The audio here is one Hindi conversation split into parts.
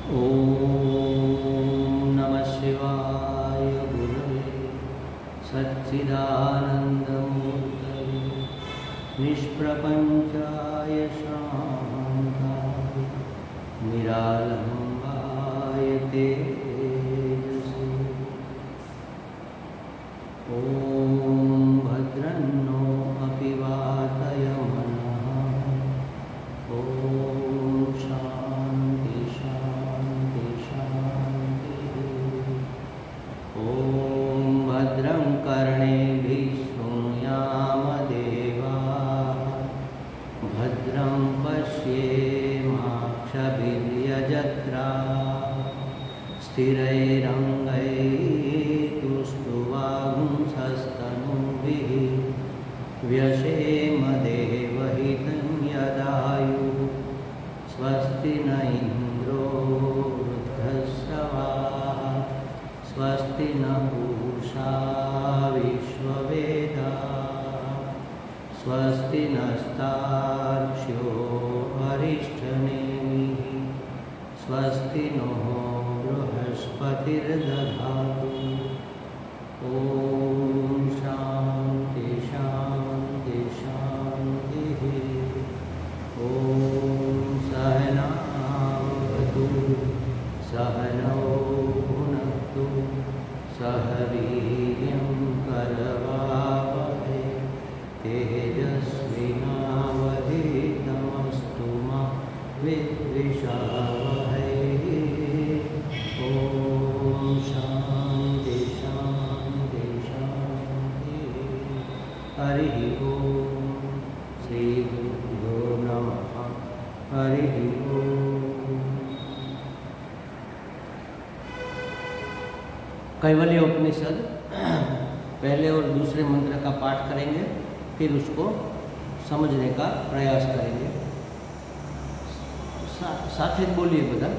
ओम नमः शिवाय गुरवे सच्चिदानन्दमूर्तये निष्प्रपञ्चाय शान्ताय निरालम्बाय तेजसे। ॐ भद्रन्नो अपि वातयमनः। ॐ शान्ति शान्ति शान्तिः। ॐ भद्रं कर्णेभिः शृणुयाम देवाः। भद्रं पश्येमाक्षभिर्यजत्राः। स्थिरैरङ्गैस्तुष्टुवांसस्तनूभिः व्यशेम देवहितं यदायुः। स्वस्ति न इन्द्रो वृद्धश्रवाः। स्वस्ति न पूषा विश्ववेदाः। स्वस्ति नस्तार्क्ष्यो अरिष्टनेमिः। स्वस्ति नो बृहस्पतिर्दधातु। ॐ शान्ति शान्ति शान्तिः। ॐ सहनावतु सहनौ भुनक्तु सह वीर्यं करवावहै तेजस्विनावधीतमस्तु मा विद्विषावहै। ॐ शान्ति शान्ति शान्तिः। हरिः ॐ श्रीगुरुभ्यो नमः। हरिः ॐ। कैवल्य उपनिषद पहले और दूसरे मंत्र का पाठ करेंगे, फिर उसको समझने का प्रयास करेंगे। साथ ही बोलिए बता।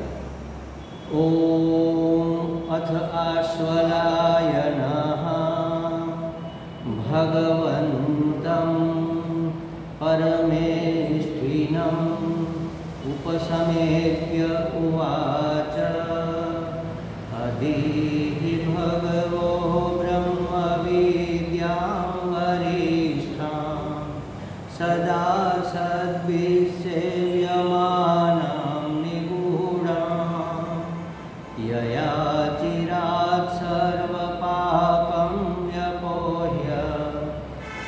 ओम अथ आश्वलायनः भगवन्तं परमेष्ठिनम् उपसमेत्य उवाच। अधीहि भगवो ब्रह्मविद्यां वरिष्ठां सदा सद्भिसेव्यमानां निगूढां। यया चिरात् सर्वपापं व्यपोह्य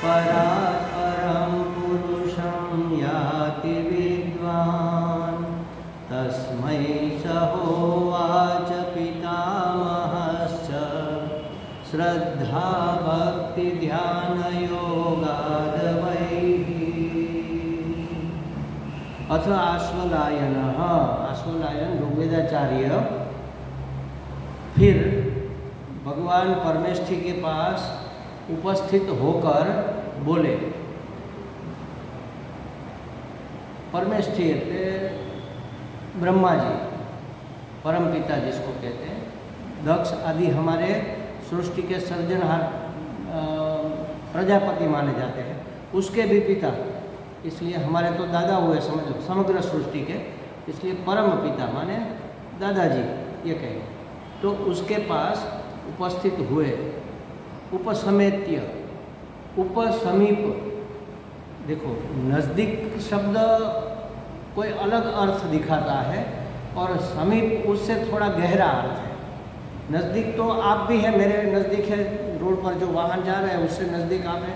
परात् परं पुरुषं याति विद्वान्। तस्मै स होवाच पितामहश्च श्रद्धा भक्तिध्यानयोगादवैः। अथ आश्वलायनः, आश्वलायन ऋग्वेदाचार्य फिर भगवान परमेष्ठी के पास उपस्थित होकर बोले। परमेष्ठी ब्रह्मा जी, परम पिता जिसको कहते हैं, दक्ष आदि हमारे सृष्टि के सर्जनहार प्रजापति माने जाते हैं, उसके भी पिता, इसलिए हमारे तो दादा हुए समझ लो समग्र सृष्टि के, इसलिए परम पिता माने दादाजी ये कहेंगे। तो उसके पास उपस्थित हुए। उपसमेत्य, उपसमीप, देखो नज़दीक शब्द कोई अलग अर्थ दिखाता है और समीप उससे थोड़ा गहरा अर्थ है। नज़दीक तो आप भी है, मेरे नज़दीक है, रोड पर जो वाहन जा रहे हैं उससे नज़दीक आप है,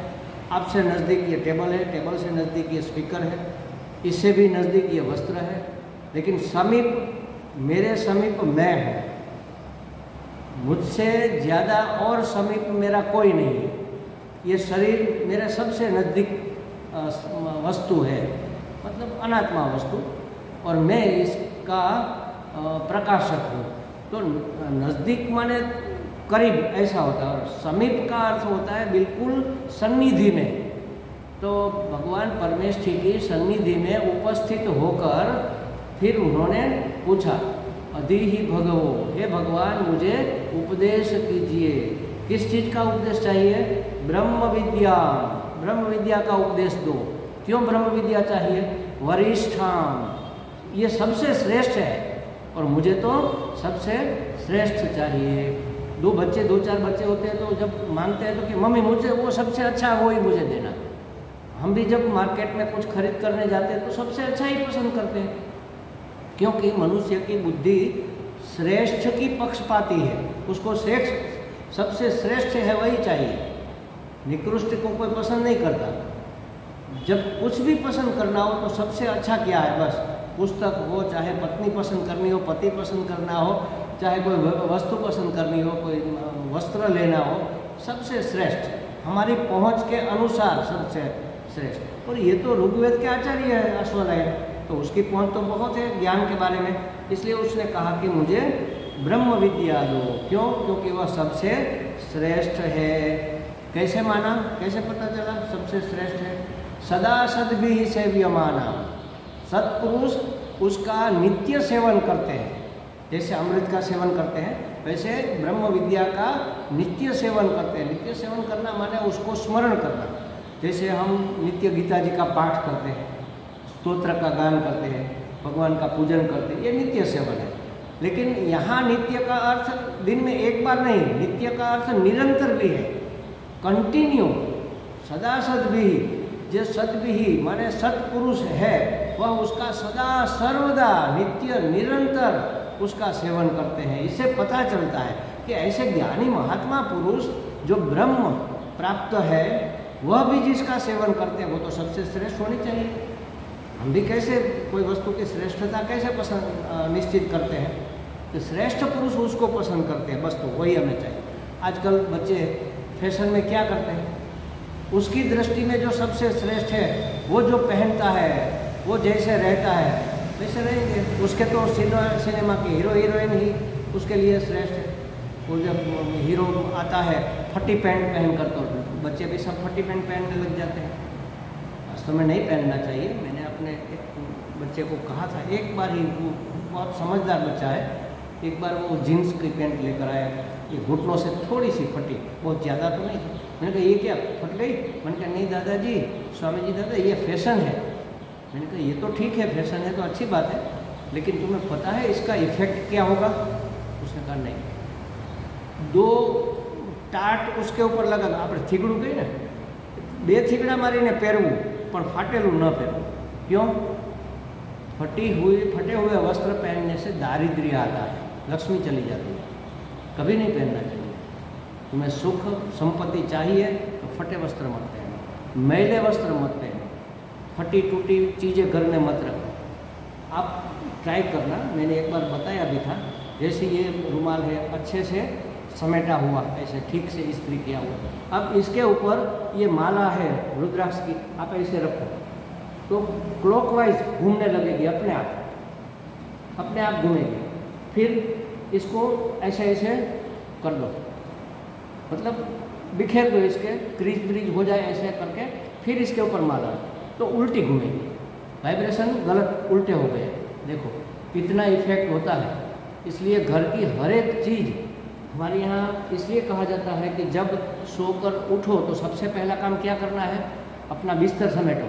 आपसे नज़दीक ये टेबल है, टेबल से नज़दीक ये स्पीकर है, इससे भी नज़दीक ये वस्त्र है। लेकिन समीप, मेरे समीप मैं है, मुझसे ज़्यादा और समीप मेरा कोई नहीं है। ये शरीर मेरे सबसे नज़दीक वस्तु है, मतलब अनात्मा वस्तु, और मैं इसका प्रकाशक हूँ। तो नज़दीक माने करीब ऐसा होता है, और समीप का अर्थ होता है बिल्कुल सन्निधि में। तो भगवान परमेष्ठी की सन्निधि में उपस्थित होकर फिर उन्होंने पूछा, अधीहि भगवो, हे भगवान मुझे उपदेश कीजिए। किस चीज़ का उपदेश चाहिए? ब्रह्म विद्या, ब्रह्म विद्या का उपदेश दो। क्यों ब्रह्म विद्या चाहिए? वरिष्ठाम, ये सबसे श्रेष्ठ है। और मुझे तो सबसे श्रेष्ठ चाहिए। दो चार बच्चे होते हैं तो जब मांगते हैं तो कि मम्मी मुझे वो सबसे अच्छा वो ही मुझे देना। हम भी जब मार्केट में कुछ खरीद करने जाते हैं तो सबसे अच्छा ही पसंद करते हैं, क्योंकि मनुष्य की बुद्धि श्रेष्ठ की पक्षपाती है। उसको श्रेष्ठ, सबसे श्रेष्ठ है वही चाहिए, निकृष्ट को कोई पसंद नहीं करता। जब कुछ भी पसंद करना हो तो सबसे अच्छा क्या है, बस पुस्तक हो, चाहे पत्नी पसंद करनी हो, पति पसंद करना हो, चाहे कोई वस्तु पसंद करनी हो, कोई वस्त्र लेना हो, सबसे श्रेष्ठ, हमारी पहुंच के अनुसार सबसे श्रेष्ठ। और ये तो ऋग्वेद के आचार्य है अश्वलायन, तो उसकी पहुंच तो बहुत है ज्ञान के बारे में, इसलिए उसने कहा कि मुझे ब्रह्म विद्या दो। क्यों? क्योंकि वह सबसे श्रेष्ठ है। कैसे माना, कैसे पता चला सबसे श्रेष्ठ है? सदा सद्भिः सेव्यमाना, सत्पुरुष उसका नित्य सेवन करते हैं। जैसे अमृत का सेवन करते हैं वैसे ब्रह्म विद्या का नित्य सेवन करते हैं। नित्य सेवन करना माने उसको स्मरण करना। जैसे हम नित्य गीता जी का पाठ करते हैं, स्तोत्र का गान करते हैं, भगवान का पूजन करते हैं, ये नित्य सेवन है। लेकिन यहाँ नित्य का अर्थ दिन में एक बार नहीं, नित्य का अर्थ निरंतर भी है, कंटिन्यू। सदा सद्भिः, जो सद्भिः माने सत्पुरुष है वह उसका सदा सर्वदा नित्य निरंतर उसका सेवन करते हैं। इससे पता चलता है कि ऐसे ज्ञानी महात्मा पुरुष जो ब्रह्म प्राप्त है वह भी जिसका सेवन करते हैं वो तो सबसे श्रेष्ठ होनी चाहिए। हम भी कैसे कोई वस्तु की श्रेष्ठता कैसे पसंद निश्चित करते हैं कि श्रेष्ठ पुरुष उसको पसंद करते हैं, बस तो वही हमें चाहिए। आजकल बच्चे फैशन में क्या करते हैं, उसकी दृष्टि में जो सबसे श्रेष्ठ है वो जो पहनता है, वो जैसे रहता है वैसे रहेंगे। उसके तो सिनेमा के हीरो हीरोइन ही उसके लिए श्रेष्ठ है। वो जब हीरो आता है फटी पैंट पहन कर, तो बच्चे भी सब फटी पैंट पहनने लग जाते हैं। वास्तव में नहीं पहनना चाहिए। मैंने अपने एक बच्चे को कहा था, एक बार ही, वो बहुत समझदार बच्चा है, एक बार वो जीन्स की पैंट लेकर आया, ये घुटनों से थोड़ी सी फटी, बहुत ज़्यादा तो नहीं। मैंने कहा ये क्या फट गई? मैंने कहा नहीं दादाजी, स्वामी जी दादा ये फैशन है। मैंने कहा ये तो ठीक है, फैशन है तो अच्छी बात है, लेकिन तुम्हें पता है इसका इफेक्ट क्या होगा? उसने कहा नहीं। 2 टाट उसके ऊपर लगा, आप थीगड़ू गई ना, 2 थीगड़ा मारीने પહેરવું પણ ફાટેલું ન પહેરવું। क्यों? फटे हुए वस्त्र पहनने से दारिद्र्य आता है, लक्ष्मी चली जाती है, कभी नहीं पहनना चाहिए। तुम्हें सुख संपत्ति चाहिए तो फटे वस्त्र मत पहनो, मैले वस्त्र मत पहनो, फटी टूटी चीज़ें घर में मत रखो। आप ट्राई करना, मैंने एक बार बताया भी था। जैसे ये रुमाल है अच्छे से समेटा हुआ, ऐसे ठीक से इस्त्री किया हुआ, अब इसके ऊपर ये माला है रुद्राक्ष की, आप ऐसे रखो तो क्लॉकवाइज घूमने लगेगी, अपने आप घूमेगी। फिर इसको ऐसे ऐसे कर दो, मतलब बिखेर दो, इसके क्रीज ब्रीज हो जाए ऐसे करके, फिर इसके ऊपर माला, तो उल्टी घूमेगी। वाइब्रेशन गलत उल्टे हो गए, देखो कितना इफेक्ट होता है। इसलिए घर की हर एक चीज़ हमारे यहाँ इसलिए कहा जाता है कि जब सोकर उठो तो सबसे पहला काम क्या करना है, अपना बिस्तर समेटो,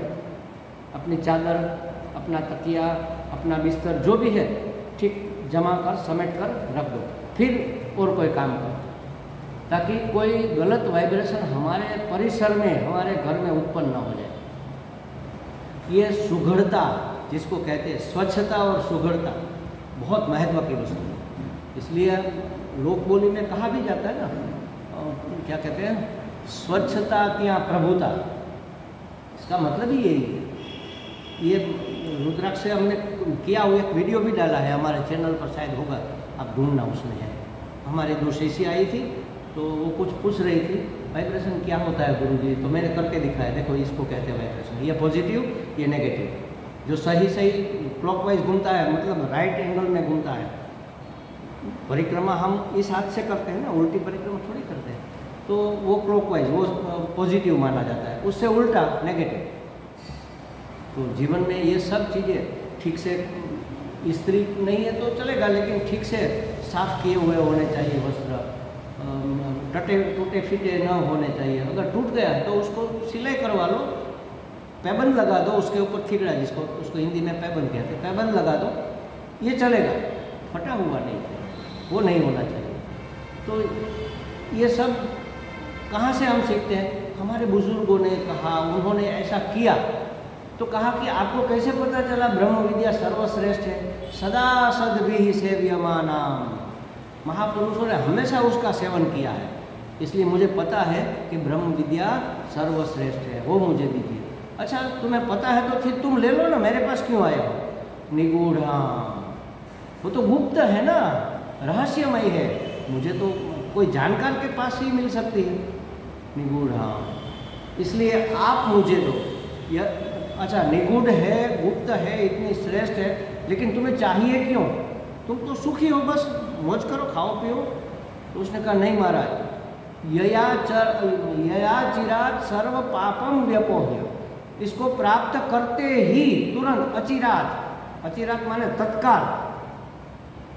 अपनी चादर, अपना तकिया, अपना बिस्तर जो भी है ठीक जमा कर समेट कर रख दो, फिर और कोई काम करो, ताकि कोई गलत वाइब्रेशन हमारे परिसर में, हमारे घर में उत्पन्न न हो जाए। ये सुघड़ता जिसको कहते हैं, स्वच्छता और सुघड़ता बहुत महत्व की वस्तु है। इसलिए लोक बोली में कहा भी जाता है ना, क्या कहते हैं, स्वच्छता त्या प्रभुता। इसका मतलब ही यही है। ये रुद्राक्ष से हमने किया हुआ एक वीडियो भी डाला है हमारे चैनल पर, शायद होगा, आप ढूंढना, उसमें है। हमारी 2 शिष्य आई थी तो वो कुछ पूछ रही थी वाइब्रेशन क्या होता है गुरुजी, तो मैंने करके दिखाया, देखो इसको कहते हैं वाइब्रेशन, ये पॉजिटिव ये नेगेटिव। जो सही क्लॉकवाइज घूमता है, मतलब राइट एंगल में घूमता है, परिक्रमा हम इस हाथ से करते हैं ना, उल्टी परिक्रमा थोड़ी करते हैं, तो वो क्लॉकवाइज वो पॉजिटिव माना जाता है, उससे उल्टा नेगेटिव। तो जीवन में ये सब चीज़ें ठीक से, इस्त्री नहीं है तो चलेगा, लेकिन ठीक से साफ किए हुए होने चाहिए वस्त्र, टूटे फीटे न होने चाहिए। अगर टूट गया है तो उसको सिलाई करवा लो, पैबंद लगा दो उसके ऊपर, थिगड़ा जिसको उसको हिंदी में पैबंद कहते हैं, पैबंद लगा दो, ये चलेगा। फटा हुआ नहीं चाहिए, वो नहीं होना चाहिए। तो ये सब कहाँ से हम सीखते हैं? हमारे बुजुर्गों ने कहा, उन्होंने ऐसा किया, तो कहा कि आपको कैसे पता चला ब्रह्म विद्या सर्वश्रेष्ठ है? सदा सद्भिः सेव्यमानाम्, महापुरुषों ने हमेशा उसका सेवन किया है, इसलिए मुझे पता है कि ब्रह्म विद्या सर्वश्रेष्ठ है, वो मुझे दीजिए। अच्छा, तुम्हें पता है तो फिर तुम ले लो ना, मेरे पास क्यों आए हो? निगूढ़ा, वो तो गुप्त है ना, रहस्यमय है, मुझे तो कोई जानकार के पास ही मिल सकती है। निगूढ़ा, इसलिए आप मुझे दो। यह अच्छा, निगूढ़ है, गुप्त है, इतनी श्रेष्ठ है, लेकिन तुम्हें चाहिए क्यों? तुम तो सुखी हो, बस मौज करो, खाओ पियो। तो उसने कहा नहीं महाराज, यया चिरात सर्व पापम व्यपोह्य, इसको प्राप्त करते ही तुरंत, अचिरात, अचिरात माने तत्काल,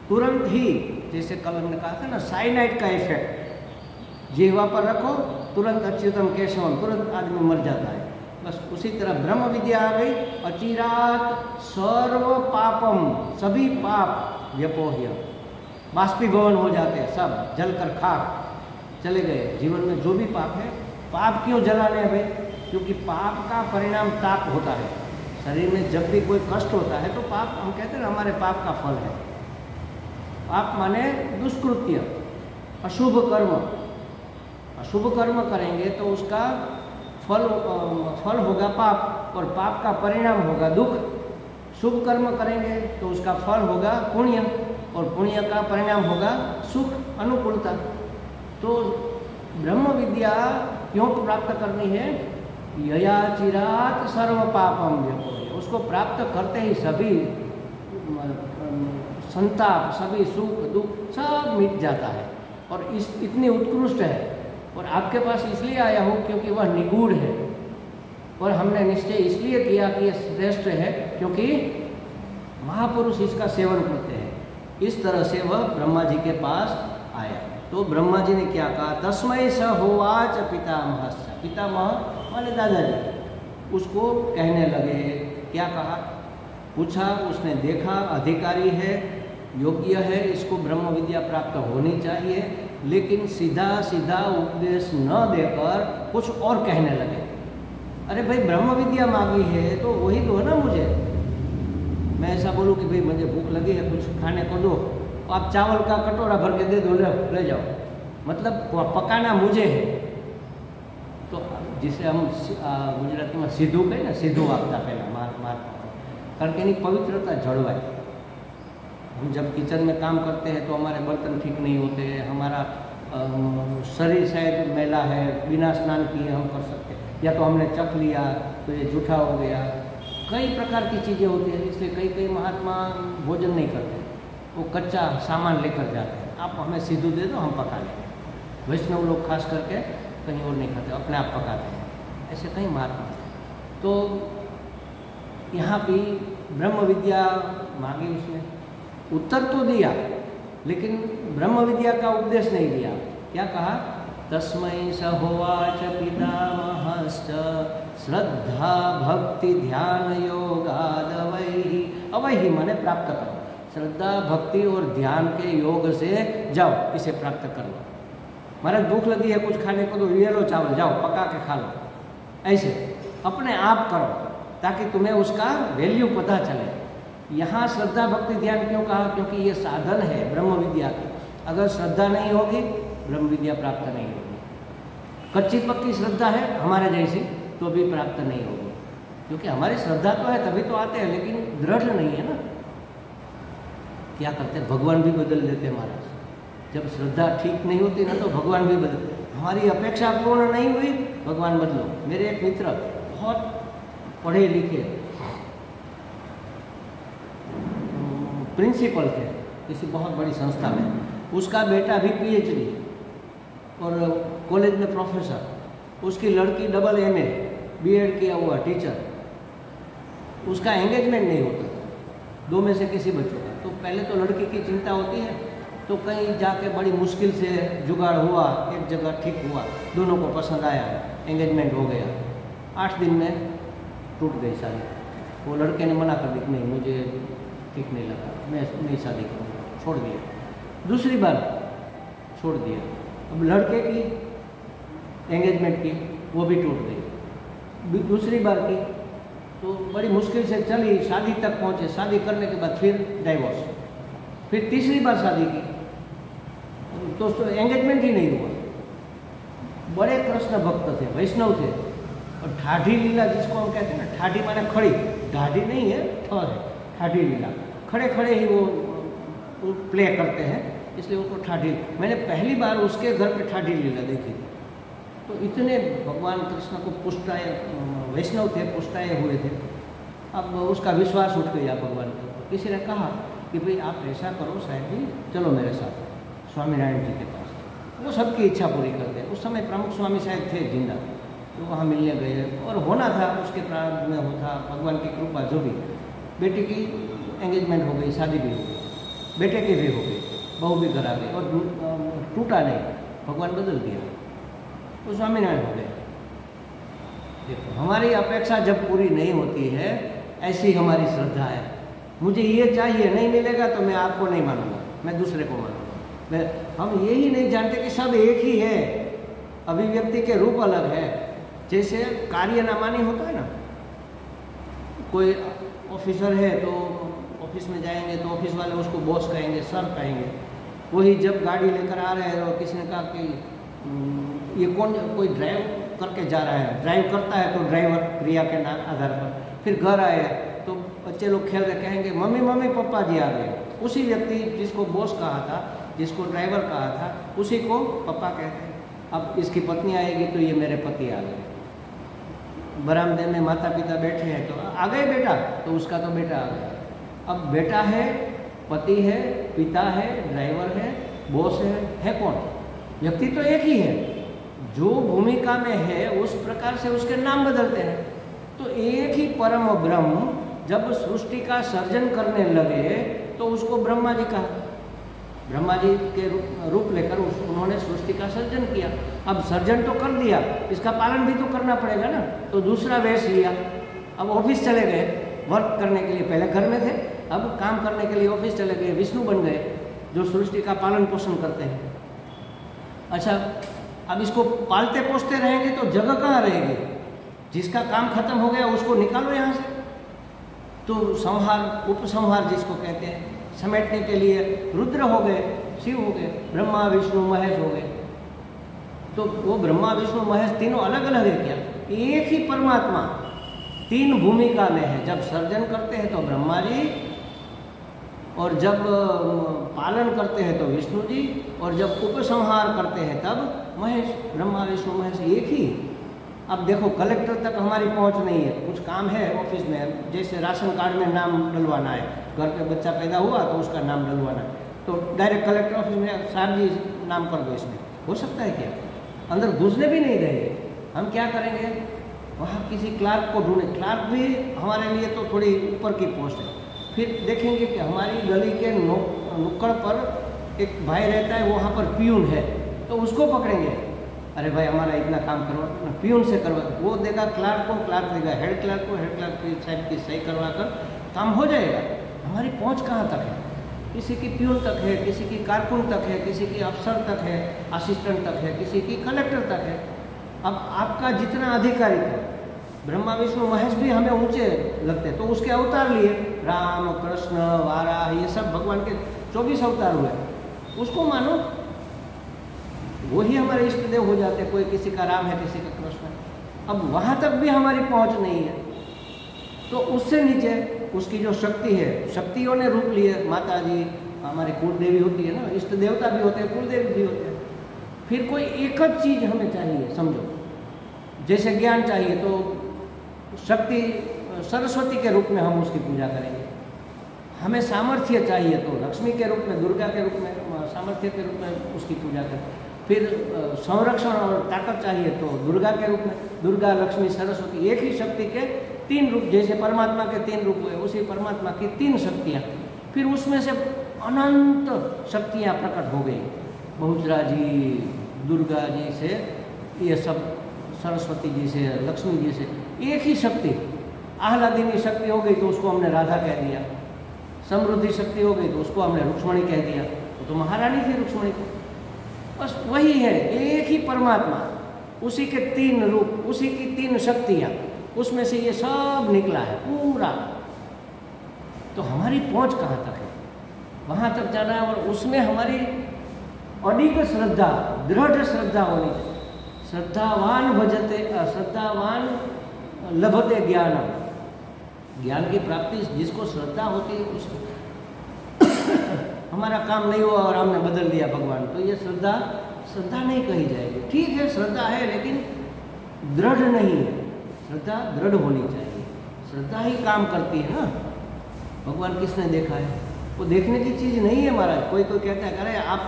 तुरंत ही, जैसे कल हमने कहा था ना साइनाइड का इफेक्ट, जीवा पर रखो तुरंत अच्युतम केशवम, तुरंत आदमी मर जाता है। बस उसी तरह ब्रह्म विद्या आ गई, अचिरात सर्व पापम, सभी पाप व्यपोह्य, बाष्पीभवन हो जाते हैं, सब जलकर खाक चले गए। जीवन में जो भी पाप है, पाप क्यों जलाने हैं भाई? क्योंकि पाप का परिणाम ताप होता है। शरीर में जब भी कोई कष्ट होता है तो पाप, हम कहते हैं ना, हमारे पाप का फल है। पाप माने दुष्कृत्य, अशुभ कर्म। अशुभ कर्म करेंगे तो उसका फल होगा पाप, और पाप का परिणाम होगा दुख। शुभ कर्म करेंगे तो उसका फल होगा पुण्य, और पुण्य का परिणाम होगा सुख, अनुकूलता। तो ब्रह्म विद्या क्यों प्राप्त करनी है? यया चिरात सर्व पापम व्यपोह्य, उसको प्राप्त करते ही सभी संताप, सभी सुख दुख सब मिट जाता है, और इतनी उत्कृष्ट है। और आपके पास इसलिए आया हूँ क्योंकि वह निगूढ़ है, और हमने निश्चय इसलिए किया कि यह श्रेष्ठ है क्योंकि महापुरुष इसका सेवन करते हैं। इस तरह से वह ब्रह्मा जी के पास आया। तो ब्रह्मा जी ने क्या कहा? तस्मै स होवाच पितामहस्य, पितामह माने दादाजी, उसको कहने लगे। क्या कहा? पूछा, उसने देखा अधिकारी है, योग्य है, इसको ब्रह्म विद्या प्राप्त होनी चाहिए, लेकिन सीधा सीधा उपदेश न देकर कुछ और कहने लगे। अरे भाई, ब्रह्म विद्या मांगी है तो वही दो ना मुझे। मैं ऐसा बोलूँ कि भाई मुझे भूख लगी है, कुछ खाने को दो, तो आप चावल का कटोरा भर के दे दो, ले जाओ, मतलब पकाना मुझे है। तो जिसे हम गुजराती में सीधू कहें ना, सीधू आपता पहला मार कारण के पवित्रता जड़वाए। हम जब किचन में काम करते हैं तो हमारे बर्तन ठीक नहीं होते, हमारा शरीर शायद मैला है, बिना स्नान किए हम कर सकते हैं, या तो हमने चख लिया तो ये जूठा हो गया। कई प्रकार की चीज़ें होती हैं, इसलिए कई महात्मा भोजन नहीं करते, वो कच्चा सामान लेकर जाते हैं। आप हमें सीधू दे दो, हम पका लेंगे। वैष्णव लोग खास करके कहीं और नहीं खाते, अपने आप पकाते हैं, ऐसे कई महात्मा। तो यहाँ भी ब्रह्म विद्या मांगी, उसने उत्तर तो दिया, लेकिन ब्रह्म विद्या का उपदेश नहीं दिया। क्या कहा? तस्मै स होवाच पितामहश्च श्रद्धा भक्ति ध्यान योगादवैहि, अवैहि माने प्राप्त करो, श्रद्धा भक्ति और ध्यान के योग से जाओ, इसे प्राप्त कर लो। महाराज भूख लगी है, कुछ खाने को तो ये लो चावल, जाओ पका के खा लो। ऐसे अपने आप करो ताकि तुम्हें उसका वैल्यू पता चले। यहाँ श्रद्धा भक्ति ध्यान क्यों कहा? क्योंकि ये साधन है ब्रह्म विद्या की। अगर श्रद्धा नहीं होगी, ब्रह्म विद्या प्राप्त नहीं होगी। कच्ची पक्की श्रद्धा है हमारे जैसी तो भी प्राप्त नहीं होगी, क्योंकि हमारी श्रद्धा तो है तभी तो आते हैं, लेकिन दृढ़ नहीं है ना। क्या करते हैं? भगवान भी बदल देते हैं महाराज। जब श्रद्धा ठीक नहीं होती ना तो भगवान भी बदल, हमारी अपेक्षा पूर्ण नहीं हुई, भगवान बदलो। मेरे एक मित्र बहुत पढ़े लिखे प्रिंसिपल थे किसी बहुत बड़ी संस्था में, उसका बेटा भी पीएचडी और कॉलेज में प्रोफेसर, उसकी लड़की डबल एमए बीएड किया हुआ टीचर। उसका एंगेजमेंट नहीं होता, दो में से किसी बच्चों का। तो पहले तो लड़की की चिंता होती है, तो कहीं जाके बड़ी मुश्किल से जुगाड़ हुआ, एक जगह ठीक हुआ, दोनों को पसंद आया, एंगेजमेंट हो गया। 8 दिन में टूट गई शादी। वो लड़के ने मना कर दी, नहीं मुझे ठीक नहीं लगा, मैं नहीं शादी करूँगा, छोड़ दिया, दूसरी बार छोड़ दिया। अब लड़के की एंगेजमेंट की, वो भी टूट गई। दूसरी बार की तो बड़ी मुश्किल से चली, शादी तक पहुँचे, शादी करने के बाद फिर डाइवोर्स, फिर तीसरी बार शादी की तो एंगेजमेंट ही नहीं हुआ। बड़े कृष्ण भक्त थे, वैष्णव थे, और ठाठी लीला जिसको हम कहते हैं ना, ठाठी माने खड़ी, ढाढ़ी नहीं है, थर है, ठाठी लीला, खड़े खड़े ही वो प्ले करते हैं, इसलिए उनको ठाठी। मैंने पहली बार उसके घर पे ठाठी लीला देखी, तो इतने भगवान कृष्ण को पुष्टाए, वैष्णव थे, पुष्टाए हुए थे। अब उसका विश्वास उठ गया भगवान के ऊपर। किसी ने कहा कि भाई आप ऐसा करो साहब जी, चलो मेरे साथ स्वामीनारायण जी के पास, वो सबकी इच्छा पूरी करते हैं। उस समय प्रमुख स्वामी साहब थे जिंदा, तो वहाँ मिलने गए, और होना था उसके प्रारंभ में होता, भगवान की कृपा जो भी। बेटी की एंगेजमेंट हो गई, शादी भी हो गई, बेटे की भी हो गई, बहू भी घर आ गई, और टूटा नहीं, भगवान बदल दिया, तो स्वामीनारायण हो गए। देखो, हमारी अपेक्षा जब पूरी नहीं होती है, ऐसी हमारी श्रद्धा है। मुझे ये चाहिए, नहीं मिलेगा तो मैं आपको नहीं मानूंगा, मैं दूसरे को मानूंगा। हम यही नहीं जानते कि सब एक ही है, अभिव्यक्ति के रूप अलग है। जैसे कार्य नामानी होता है ना, कोई ऑफिसर है तो ऑफिस में जाएंगे तो ऑफिस वाले उसको बॉस कहेंगे, सर कहेंगे। वही जब गाड़ी लेकर आ रहे हैं और किसी ने कहा कि ये कौन, कोई ड्राइव करके जा रहा है, ड्राइव करता है तो ड्राइवर क्रिया के नाम आधार पर। फिर घर आए तो बच्चे लोग खेल रहे, कहेंगे मम्मी मम्मी पापा जी आ गए। उसी व्यक्ति जिसको बॉस कहा था, जिसको ड्राइवर कहा था, उसी को पापा कहते हैं। अब इसकी पत्नी आएगी तो ये मेरे पति आ गए। बरामदे में माता पिता बैठे हैं तो आ गए बेटा, तो उसका तो बेटा आ गया। अब बेटा है, पति है, पिता है, ड्राइवर है, बॉस है कौन? व्यक्ति तो एक ही है। जो भूमिका में है उस प्रकार से उसके नाम बदलते हैं। तो एक ही परम ब्रह्म जब सृष्टि का सर्जन करने लगे तो उसको ब्रह्मा जी कहा। ब्रह्मा जी के रूप लेकर उन्होंने सृष्टि का सर्जन किया। अब सर्जन तो कर दिया, इसका पालन भी तो करना पड़ेगा ना, तो दूसरा वेश लिया। अब ऑफिस चले गए वर्क करने के लिए, पहले घर में थे, अब काम करने के लिए ऑफिस चले गए, विष्णु बन गए जो सृष्टि का पालन पोषण करते हैं। अच्छा, अब इसको पालते पोसते रहेंगे तो जगह कहाँ रहेगी? जिसका काम खत्म हो गया उसको निकालो यहाँ से। तो संहार, उपसंहार जिसको कहते हैं, समेटने के लिए रुद्र हो गए, शिव हो गए, ब्रह्मा विष्णु महेश हो गए। तो वो ब्रह्मा विष्णु महेश तीनों अलग अलग है क्या? एक ही परमात्मा तीन भूमिका में है। जब सर्जन करते हैं तो ब्रह्मा जी, और जब पालन करते हैं तो विष्णु जी, और जब उपसंहार करते हैं तब महेश। ब्रह्मा विष्णु महेश एक ही। अब देखो, कलेक्टर तक हमारी पहुंच नहीं है, कुछ काम है ऑफिस में, जैसे राशन कार्ड में नाम डलवाना है, घर पे बच्चा पैदा हुआ तो उसका नाम डलवाना है, तो डायरेक्ट कलेक्टर ऑफिस में साहब जी नाम कर दो। इसमें हो सकता है क्या? अंदर घुसने भी नहीं देंगे। हम क्या करेंगे? वहाँ किसी क्लार्क को ढूंढे। क्लार्क भी हमारे लिए तो थोड़ी ऊपर की पोस्ट है। फिर देखेंगे कि हमारी गली के नुक्कड़ पर एक भाई रहता है, वहाँ पर पियून है, तो उसको पकड़ेंगे। अरे भाई हमारा इतना काम करवा, पियून से करवा, वो देगा क्लार्क को, क्लार्क देगा हेड क्लार्क को, हेड क्लार्क की साहब की सही करवा कर काम हो जाएगा। हमारी पहुंच कहाँ तक है? किसी की पियून तक है, किसी की कारकुन तक है, किसी की अफसर तक है, असिस्टेंट तक है, किसी की कलेक्टर तक है। अब आपका जितना अधिकारी है, ब्रह्मा विष्णु महेश भी हमें ऊंचे लगते हैं, तो उसके अवतार लिए राम कृष्ण वाराह, ये सब भगवान के 24 अवतार हुए, उसको मानो, वही हमारे इष्ट देव हो जाते हैं। कोई किसी का राम है, किसी का कृष्ण है। अब वहाँ तक भी हमारी पहुँच नहीं है, तो उससे नीचे उसकी जो शक्ति है, शक्तियों ने रूप लिए। माता जी हमारी कुल देवी होती है ना, इष्ट देवता भी होते हैं, कुल देवी भी होते हैं। फिर कोई एक चीज़ हमें चाहिए, समझो, जैसे ज्ञान चाहिए तो शक्ति सरस्वती के रूप में हम उसकी पूजा करेंगे। हमें सामर्थ्य चाहिए तो लक्ष्मी के रूप में, दुर्गा के रूप में, सामर्थ्य के रूप में उसकी पूजा करें। फिर संरक्षण और ताकत चाहिए तो दुर्गा के रूप में, दुर्गा लक्ष्मी सरस्वती, एक ही शक्ति के तीन रूप। जैसे परमात्मा के तीन रूप हुए, उसी परमात्मा की तीन शक्तियाँ। फिर उसमें से अनंत शक्तियाँ प्रकट हो गई। बहुचरा जी, दुर्गा जी से, ये सब सरस्वती जी से, लक्ष्मी जी से, एक ही शक्ति। आह्लादिनी शक्ति हो गई तो उसको हमने राधा कह दिया। समृद्धि शक्ति हो गई तो उसको हमने रुक्ष्मणी कह दिया, वो तो महारानी थी रुक्ष्मणी को। बस वही है, एक ही परमात्मा, उसी के 3 रूप, उसी की 3 शक्तियाँ, उसमें से ये सब निकला है पूरा। तो हमारी पहुँच कहाँ तक है, वहाँ तक जाना है। और उसमें हमारी अडिग श्रद्धा, दृढ़ श्रद्धा होनी चाहिए। श्रद्धावान भजते, श्रद्धावान लभते ज्ञानम, ज्ञान की प्राप्ति जिसको श्रद्धा होती है उसको। हमारा काम नहीं हुआ और हमने बदल दिया भगवान, तो ये श्रद्धा नहीं कही जाएगी। ठीक है, श्रद्धा है लेकिन दृढ़ नहीं है। श्रद्धा दृढ़ होनी चाहिए, श्रद्धा ही काम करती है ना। भगवान किसने देखा है, वो देखने की चीज़ नहीं है महाराज। कोई कहता है अरे आप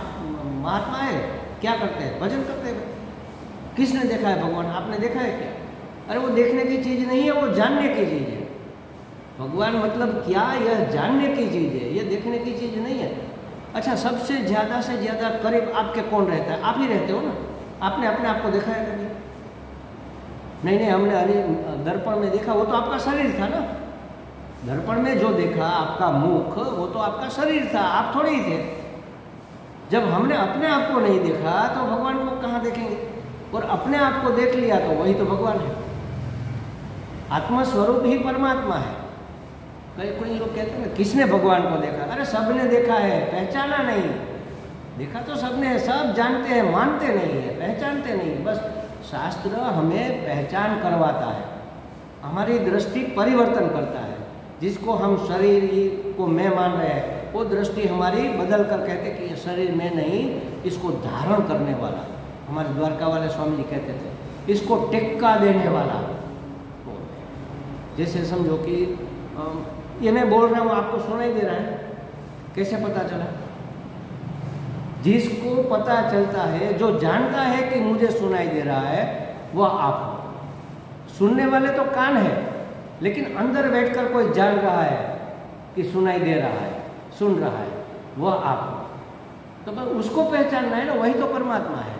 महात्मा है, क्या करते हैं, भजन करते हैं। किसने देखा है भगवान, आपने देखा है क्या? अरे वो देखने की चीज़ नहीं है, वो जानने की चीज़ है। भगवान मतलब क्या, यह जानने की चीज़ है, यह देखने की चीज़ नहीं है। अच्छा, सबसे ज़्यादा से ज़्यादा करीब आपके कौन रहता है? आप ही रहते हो ना। आपने अपने आप को देखा है कभी? नहीं, हमने अरे दर्पण में देखा, वो तो आपका शरीर था ना। दर्पण में जो देखा आपका मुख, वो तो आपका शरीर था, आप थोड़े ही थे। जब हमने अपने आप को नहीं देखा तो भगवान को कहाँ देखेंगे? और अपने आप को देख लिया तो वही तो भगवान है। आत्मस्वरूप ही परमात्मा है। कोई लोग कहते हैं ना किसने भगवान को देखा? अरे सबने देखा है, पहचाना नहीं। देखा तो सबने, सब जानते हैं, मानते नहीं है, पहचानते नहीं। बस शास्त्र हमें पहचान करवाता है, हमारी दृष्टि परिवर्तन करता है। जिसको हम शरीर को मैं मान रहे हैं, वो दृष्टि हमारी बदल कर कहते कि ये शरीर में नहीं, इसको धारण करने वाला। हमारे द्वारका वाले स्वामी जी कहते थे इसको टेक्का देने वाला। जैसे समझो कि ये मैं बोल रहा हूँ, आपको सुनाई दे रहा है, कैसे पता चला? जिसको पता चलता है, जो जानता है कि मुझे सुनाई दे रहा है, वह आप हो। सुनने वाले तो कान है, लेकिन अंदर बैठकर कोई जान रहा है कि सुनाई दे रहा है, सुन रहा है, वह आप हो। तो बस उसको पहचानना है ना, वही तो परमात्मा है।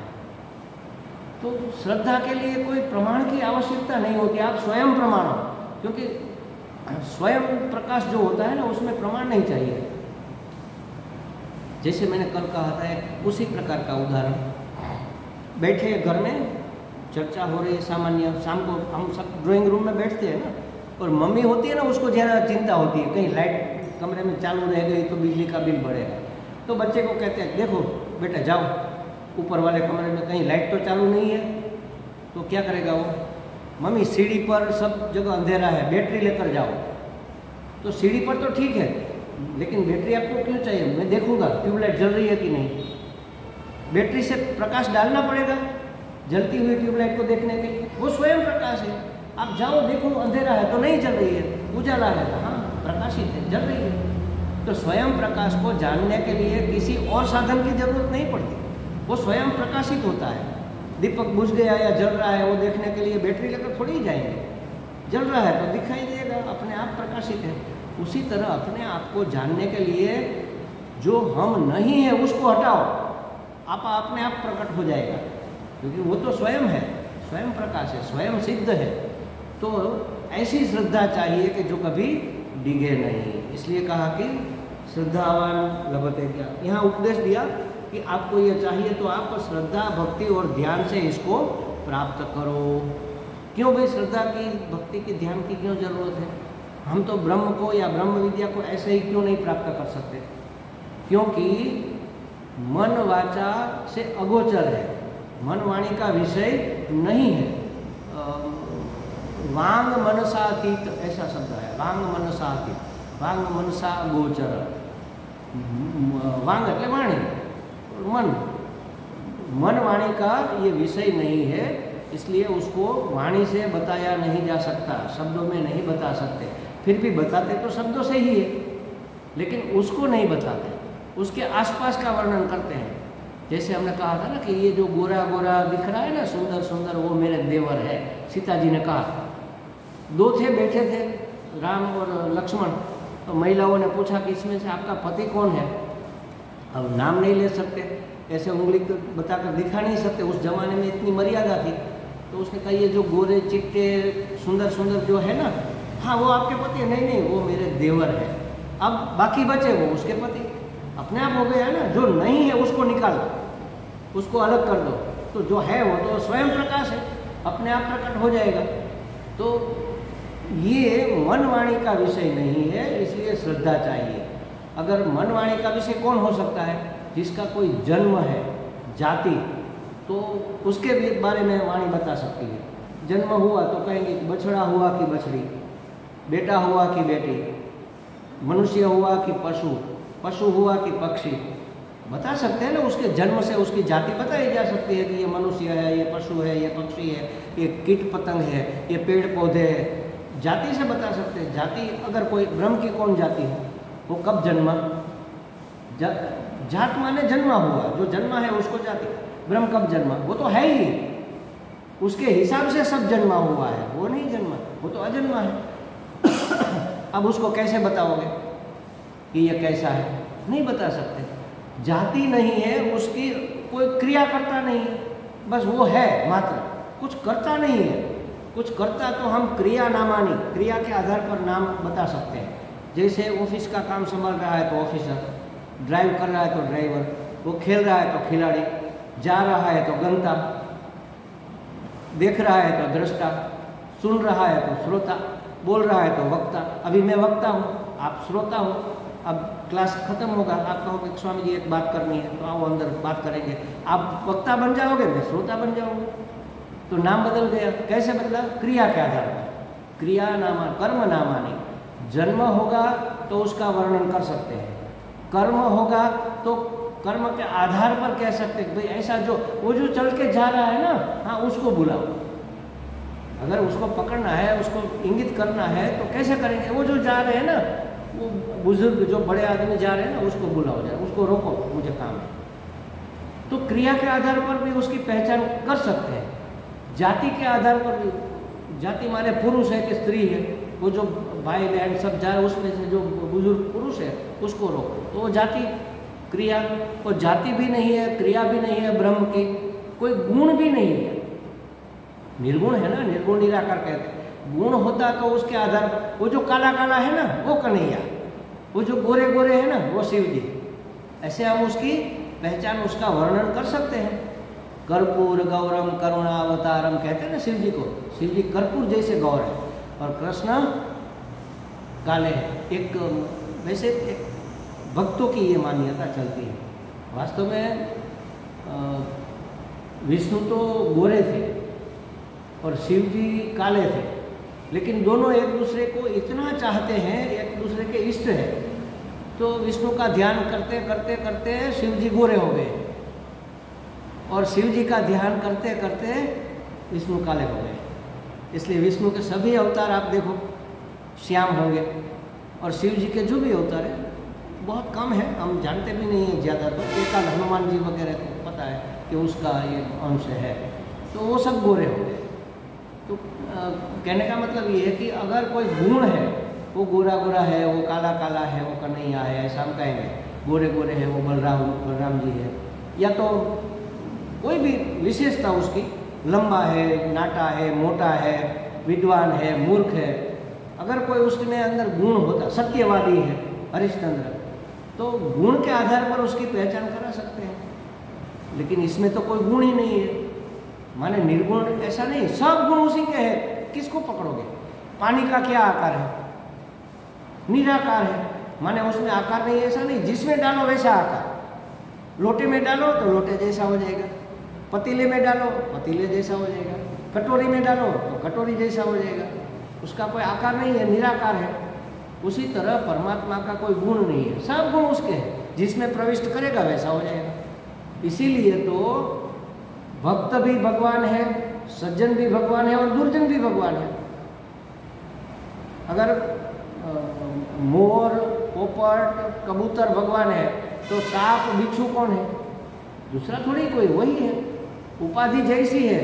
तो श्रद्धा के लिए कोई प्रमाण की आवश्यकता नहीं होती, आप स्वयं प्रमाण हो। क्योंकि स्वयं प्रकाश जो होता है ना, उसमें प्रमाण नहीं चाहिए। जैसे मैंने कल कहा था, उसी प्रकार का उदाहरण, बैठे घर में चर्चा हो रही है सामान्य, शाम को हम सब ड्राइंग रूम में बैठते हैं ना, और मम्मी होती है ना, उसको ज़्यादा चिंता होती है कहीं लाइट कमरे में चालू रह गई तो बिजली का बिल बढ़ेगा। तो बच्चे को कहते हैं देखो बेटा जाओ ऊपर वाले कमरे में, कहीं लाइट तो चालू नहीं है। तो क्या करेगा वो? मम्मी सीढ़ी पर सब जगह अंधेरा है, बैटरी लेकर जाओ। तो सीढ़ी पर तो ठीक है, लेकिन बैटरी आपको क्यों चाहिए? मैं देखूंगा ट्यूबलाइट जल रही है कि नहीं। बैटरी से प्रकाश डालना पड़ेगा जलती हुई ट्यूबलाइट को देखने के लिए। वो स्वयं प्रकाश है। आप जाओ देखो, अंधेरा है तो नहीं जल रही है, उजाला है, हाँ प्रकाशित है, जल रही है। तो स्वयं प्रकाश को जानने के लिए किसी और साधन की जरूरत नहीं पड़ती, वो स्वयं प्रकाशित होता है। दीपक बुझ गया या जल रहा है, वो देखने के लिए बैटरी लेकर थोड़ी ही जाएंगे। जल रहा है तो दिखाई देगा, अपने आप प्रकाशित है। उसी तरह अपने आप को जानने के लिए जो हम नहीं है उसको हटाओ, आप अपने आप प्रकट हो जाएगा, क्योंकि वो तो स्वयं है, स्वयं प्रकाश है, स्वयं सिद्ध है। तो ऐसी श्रद्धा चाहिए कि जो कभी डिगे नहीं। इसलिए कहा कि श्रद्धावान लभते ज्ञान। यहाँ उपदेश दिया कि आपको ये चाहिए तो आप श्रद्धा भक्ति और ध्यान से इसको प्राप्त करो। क्यों भाई श्रद्धा की, भक्ति की, ध्यान की क्यों जरूरत है? हम तो ब्रह्म को या ब्रह्म विद्या को ऐसे ही क्यों नहीं प्राप्त कर सकते? क्योंकि मन वाचा से अगोचर है, मन वाणी का विषय नहीं है। वांग मनसातीत ऐसा शब्द है, वांग मनसातीत, वांग मनसा गोचर। वांग એટલે वाणी, मन वाणी का ये विषय नहीं है, इसलिए उसको वाणी से बताया नहीं जा सकता, शब्दों में नहीं बता सकते। फिर भी बताते तो शब्दों से ही है, लेकिन उसको नहीं बताते, उसके आसपास का वर्णन करते हैं। जैसे हमने कहा था ना कि ये जो गोरा गोरा दिख रहा है ना, सुंदर सुंदर, वो मेरे देवर है। सीता जी ने कहा, दो थे, बैठे थे राम और लक्ष्मण। तो महिलाओं ने पूछा कि इसमें से आपका पति कौन है? अब नाम नहीं ले सकते, ऐसे उंगली बताकर दिखा नहीं सकते, उस जमाने में इतनी मर्यादा थी। तो उसने कहा ये जो गोरे चिट्टे सुंदर सुंदर जो है ना, हाँ वो आपके पति है? नहीं नहीं, वो मेरे देवर है। अब बाकी बचे वो उसके पति, अपने आप हो गया है ना। जो नहीं है उसको निकाल दो, उसको अलग कर दो, तो जो है वो तो स्वयं प्रकाश है, अपने आप प्रकट हो जाएगा। तो ये मन वाणी का विषय नहीं है, इसलिए श्रद्धा चाहिए। अगर मन वाणी का विषय कौन हो सकता है? जिसका कोई जन्म है, जाति, तो उसके भी बारे में वाणी बता सकती है। जन्म हुआ तो कहेंगे बछड़ा हुआ कि बछड़ी, बेटा हुआ कि बेटी, मनुष्य हुआ कि पशु, पशु हुआ कि पक्षी, बता सकते हैं ना। उसके जन्म से उसकी जाति बताई जा सकती है कि ये मनुष्य है, ये पशु है, ये पक्षी है, ये कीट पतंग है, ये पेड़ पौधे है। जाति से बता सकते हैं। जाति अगर कोई ब्रह्म की कौन जाति है, वो कब जन्मा? जात माने जन्मा हुआ, जो जन्मा है उसको जाति। ब्रह्म कब जन्मा? वो तो है ही, उसके हिसाब से सब जन्मा हुआ है, वो नहीं जन्मा, वो तो अजन्मा है। अब उसको कैसे बताओगे कि ये कैसा है? नहीं बता सकते। जाति नहीं है, उसकी कोई क्रिया करता नहीं है, बस वो है मात्र, कुछ करता नहीं है। कुछ करता तो हम क्रिया नामानी, क्रिया के आधार पर नाम बता सकते हैं। जैसे ऑफिस का काम संभाल रहा है तो ऑफिसर, ड्राइव कर रहा है तो ड्राइवर, वो खेल रहा है तो खिलाड़ी, जा रहा है तो गंता, देख रहा है तो दृष्टा, सुन रहा है तो श्रोता, बोल रहा है तो वक्ता। अभी मैं वक्ता हूँ, आप श्रोता हो। अब क्लास खत्म होगा, आप कहोगे स्वामी जी एक बात करनी है, तो आओ अंदर बात करेंगे। आप वक्ता बन जाओगे, मैं श्रोता बन जाऊँगा, तो नाम बदल गया। कैसे बदला? क्रिया के आधार पर। क्रिया नामा, कर्म नामानी। जन्म होगा तो उसका वर्णन कर सकते हैं, कर्म होगा तो कर्म के आधार पर कह सकते हैं भाई ऐसा जो वो जो चल के जा रहा है ना, हाँ उसको बुलाओ। अगर उसको पकड़ना है, उसको इंगित करना है तो कैसे करेंगे? वो जो जा रहे हैं ना, वो बुजुर्ग जो बड़े आदमी जा रहे हैं ना, उसको बुलाओ, जाए उसको रोको, मुझे काम है। तो क्रिया के आधार पर भी उसकी पहचान कर सकते हैं। जाति के आधार पर भी, जाति माने पुरुष है कि स्त्री है, वो जो भाई बहन सब जा रहे उसमें से जो बुजुर्ग पुरुष है उसको रोको, तो वो जाति क्रिया। और जाति भी नहीं है, क्रिया भी नहीं है ब्रह्म की, कोई गुण भी नहीं है, निर्गुण है ना, निर्गुण निराकार कहते हैं। गुण होता तो उसके आधार पर, वो जो काला काला है ना वो कन्हैया, वो जो गोरे गोरे है ना वो शिव जी। ऐसे हम उसकी पहचान, उसका वर्णन कर सकते हैं। कर्पूर गौरम करुणावतारम कहते हैं ना शिव जी को। शिव जी कर्पूर जैसे गौर है और कृष्ण काले हैं। एक वैसे एक भक्तों की ये मान्यता चलती है। वास्तव में विष्णु तो गोरे थे और शिव जी काले थे, लेकिन दोनों एक दूसरे को इतना चाहते हैं, एक दूसरे के इष्ट हैं, तो विष्णु का ध्यान करते करते करते शिव जी गोरे हो गए और शिव जी का ध्यान करते करते विष्णु काले हो गए। इसलिए विष्णु के सभी अवतार आप देखो श्याम होंगे, और शिव जी के जो भी अवतार हैं बहुत कम है, हम जानते भी नहीं हैं ज़्यादा। तो एक आध हनुमान जी वगैरह को पता है कि उसका ये अंश है, तो वो सब गोरे हो गए। तो कहने का मतलब ये है कि अगर कोई गुण है, वो गोरा गोरा है, वो काला काला है, वो कन्हैया है, ऐसा हम कहेंगे। गोरे गोरे है वो बलराम जी है, या तो कोई भी विशेषता उसकी, लंबा है, नाटा है, मोटा है, विद्वान है, मूर्ख है, अगर कोई उसमें अंदर गुण होता, सत्यवादी है हरिश्चंद्र, तो गुण के आधार पर उसकी पहचान करा सकते हैं। लेकिन इसमें तो कोई गुण ही नहीं है, माने निर्गुण ऐसा नहीं, सब गुण उसी के हैं, किसको पकड़ोगे? पानी का क्या आकार है? निराकार है, माने उसमें आकार नहीं, ऐसा नहीं, जिसमें डालो वैसा आकार। लोटे में डालो तो लोटे जैसा हो जाएगा, पतीले में डालो पतीले जैसा हो जाएगा, कटोरी में डालो तो कटोरी जैसा हो जाएगा। उसका कोई आकार नहीं है, निराकार है। उसी तरह परमात्मा का कोई गुण नहीं है, सब गुण उसके हैं, जिसमें प्रविष्ट करेगा वैसा हो जाएगा। इसीलिए तो भक्त भी भगवान है, सज्जन भी भगवान है और दुर्जन भी भगवान है। अगर मोर, पोपट, कबूतर भगवान है तो सांप बिच्छू कौन है? दूसरा थोड़ी कोई, वही है। उपाधि जैसी है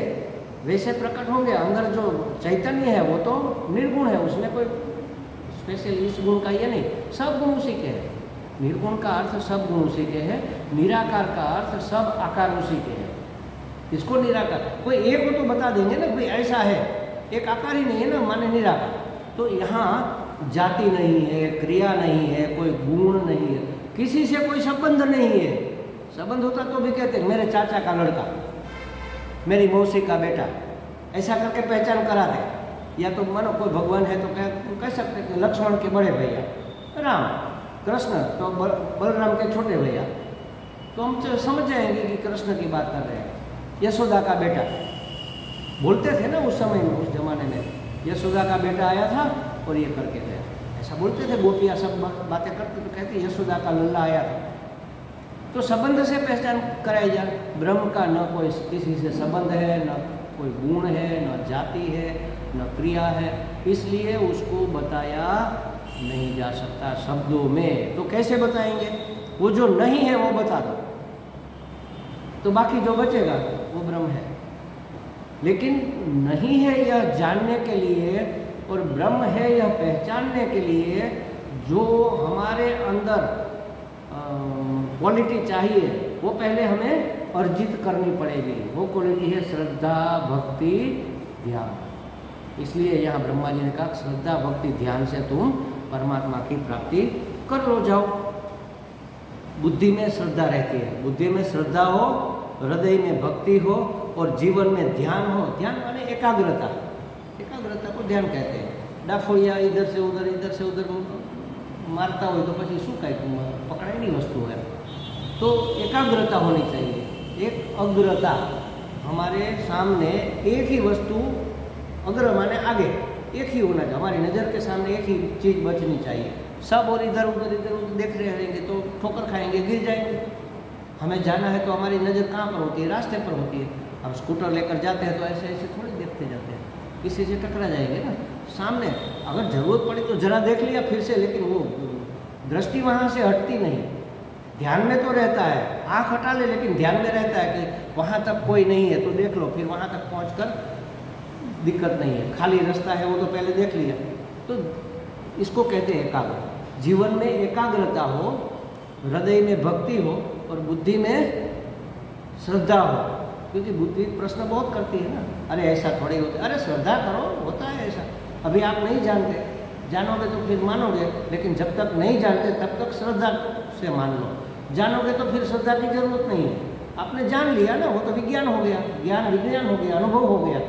वैसे प्रकट होंगे। अंदर जो चैतन्य है वो तो निर्गुण है, उसमें कोई स्पेशल इस गुण का ये नहीं, सब गुण उसी के हैं। निर्गुण का अर्थ सब गुण उसी के हैं, निराकार का अर्थ सब आकार उसी के हैं। इसको निराकार, कोई एक को तो बता देंगे ना, कोई ऐसा है, एक आकार ही नहीं है ना, माने निराकार। तो यहाँ जाति नहीं है, क्रिया नहीं है, कोई गुण नहीं है, किसी से कोई संबंध नहीं है। संबंध होता तो भी कहते मेरे चाचा का लड़का, मेरी मौसी का बेटा, ऐसा करके पहचान करा दे। या तो मानो कोई भगवान है तो कह सकते कि लक्ष्मण के बड़े भैया, राम, कृष्ण तो बलराम के छोटे भैया, तो हम तो समझ जाएंगे कि कृष्ण की बात कर रहे हैं। यशोदा का बेटा बोलते थे ना उस समय में, उस जमाने में, यशोदा का बेटा आया था और ये करके गया, ऐसा बोलते थे। गोपियाँ सब बातें करते तो कहते यशोदा का लल्ला आया था। तो संबंध से पहचान कराई जाए। ब्रह्म का न कोई किसी से संबंध है, न कोई गुण है, न जाति है, न क्रिया है, इसलिए उसको बताया नहीं जा सकता शब्दों में। तो कैसे बताएंगे? वो जो नहीं है वो बता दो, तो बाकी जो बचेगा वो ब्रह्म है। लेकिन नहीं है यह जानने के लिए और ब्रह्म है यह पहचानने के लिए जो हमारे अंदर क्वालिटी चाहिए वो पहले हमें अर्जित करनी पड़ेगी। वो क्वालिटी है श्रद्धा, भक्ति, ध्यान। इसलिए यहाँ ब्रह्मा जी ने कहा श्रद्धा, भक्ति, ध्यान से तुम परमात्मा की प्राप्ति कर लो जाओ। बुद्धि में श्रद्धा रहती है, बुद्धि में श्रद्धा हो, हृदय में भक्ति हो और जीवन में ध्यान हो। ध्यान माने एकाग्रता, एकाग्रता को ध्यान कहते हैं। डाफोया इधर से उधर मारता हो तो પછી શું કાંઈ પકડાયેલી વસ્તુ है। तो एकाग्रता होनी चाहिए, एक अग्रता। हमारे सामने एक ही वस्तु, अग्र माने आगे, एक ही होना चाहिए। हमारी नज़र के सामने एक ही चीज़ बचनी चाहिए। सब और इधर उधर देख रहे रहेंगे तो ठोकर खाएंगे, गिर जाएंगे। हमें जाना है तो हमारी नज़र कहाँ पर होती है? रास्ते पर होती है। हम स्कूटर लेकर जाते हैं तो ऐसे ऐसे थोड़ी देखते जाते हैं, किसी से टकरा जाएंगे ना। सामने अगर ज़रूरत पड़ी तो जरा देख लिया फिर से, लेकिन वो दृष्टि वहाँ से हटती नहीं। ध्यान में तो रहता है, आँख हटा ले लेकिन ध्यान में रहता है कि वहाँ तक कोई नहीं है तो देख लो, फिर वहाँ तक पहुँचकर दिक्कत नहीं है। खाली रास्ता है वो तो पहले देख लिया। तो इसको कहते हैं एकाग्र। जीवन में एकाग्रता हो, हृदय में भक्ति हो और बुद्धि में श्रद्धा हो। क्योंकि बुद्धि प्रश्न बहुत करती है ना, अरे ऐसा थोड़ी होता है, अरे श्रद्धा करो, होता है ऐसा। अभी आप नहीं जानते, जानोगे तो फिर मानोगे, लेकिन जब तक नहीं जानते तब तक श्रद्धा से मान लो। जानोगे तो फिर श्रद्धा की जरूरत नहीं है। आपने जान लिया ना, वो तो विज्ञान हो गया, ज्ञान विज्ञान हो गया, अनुभव हो गया,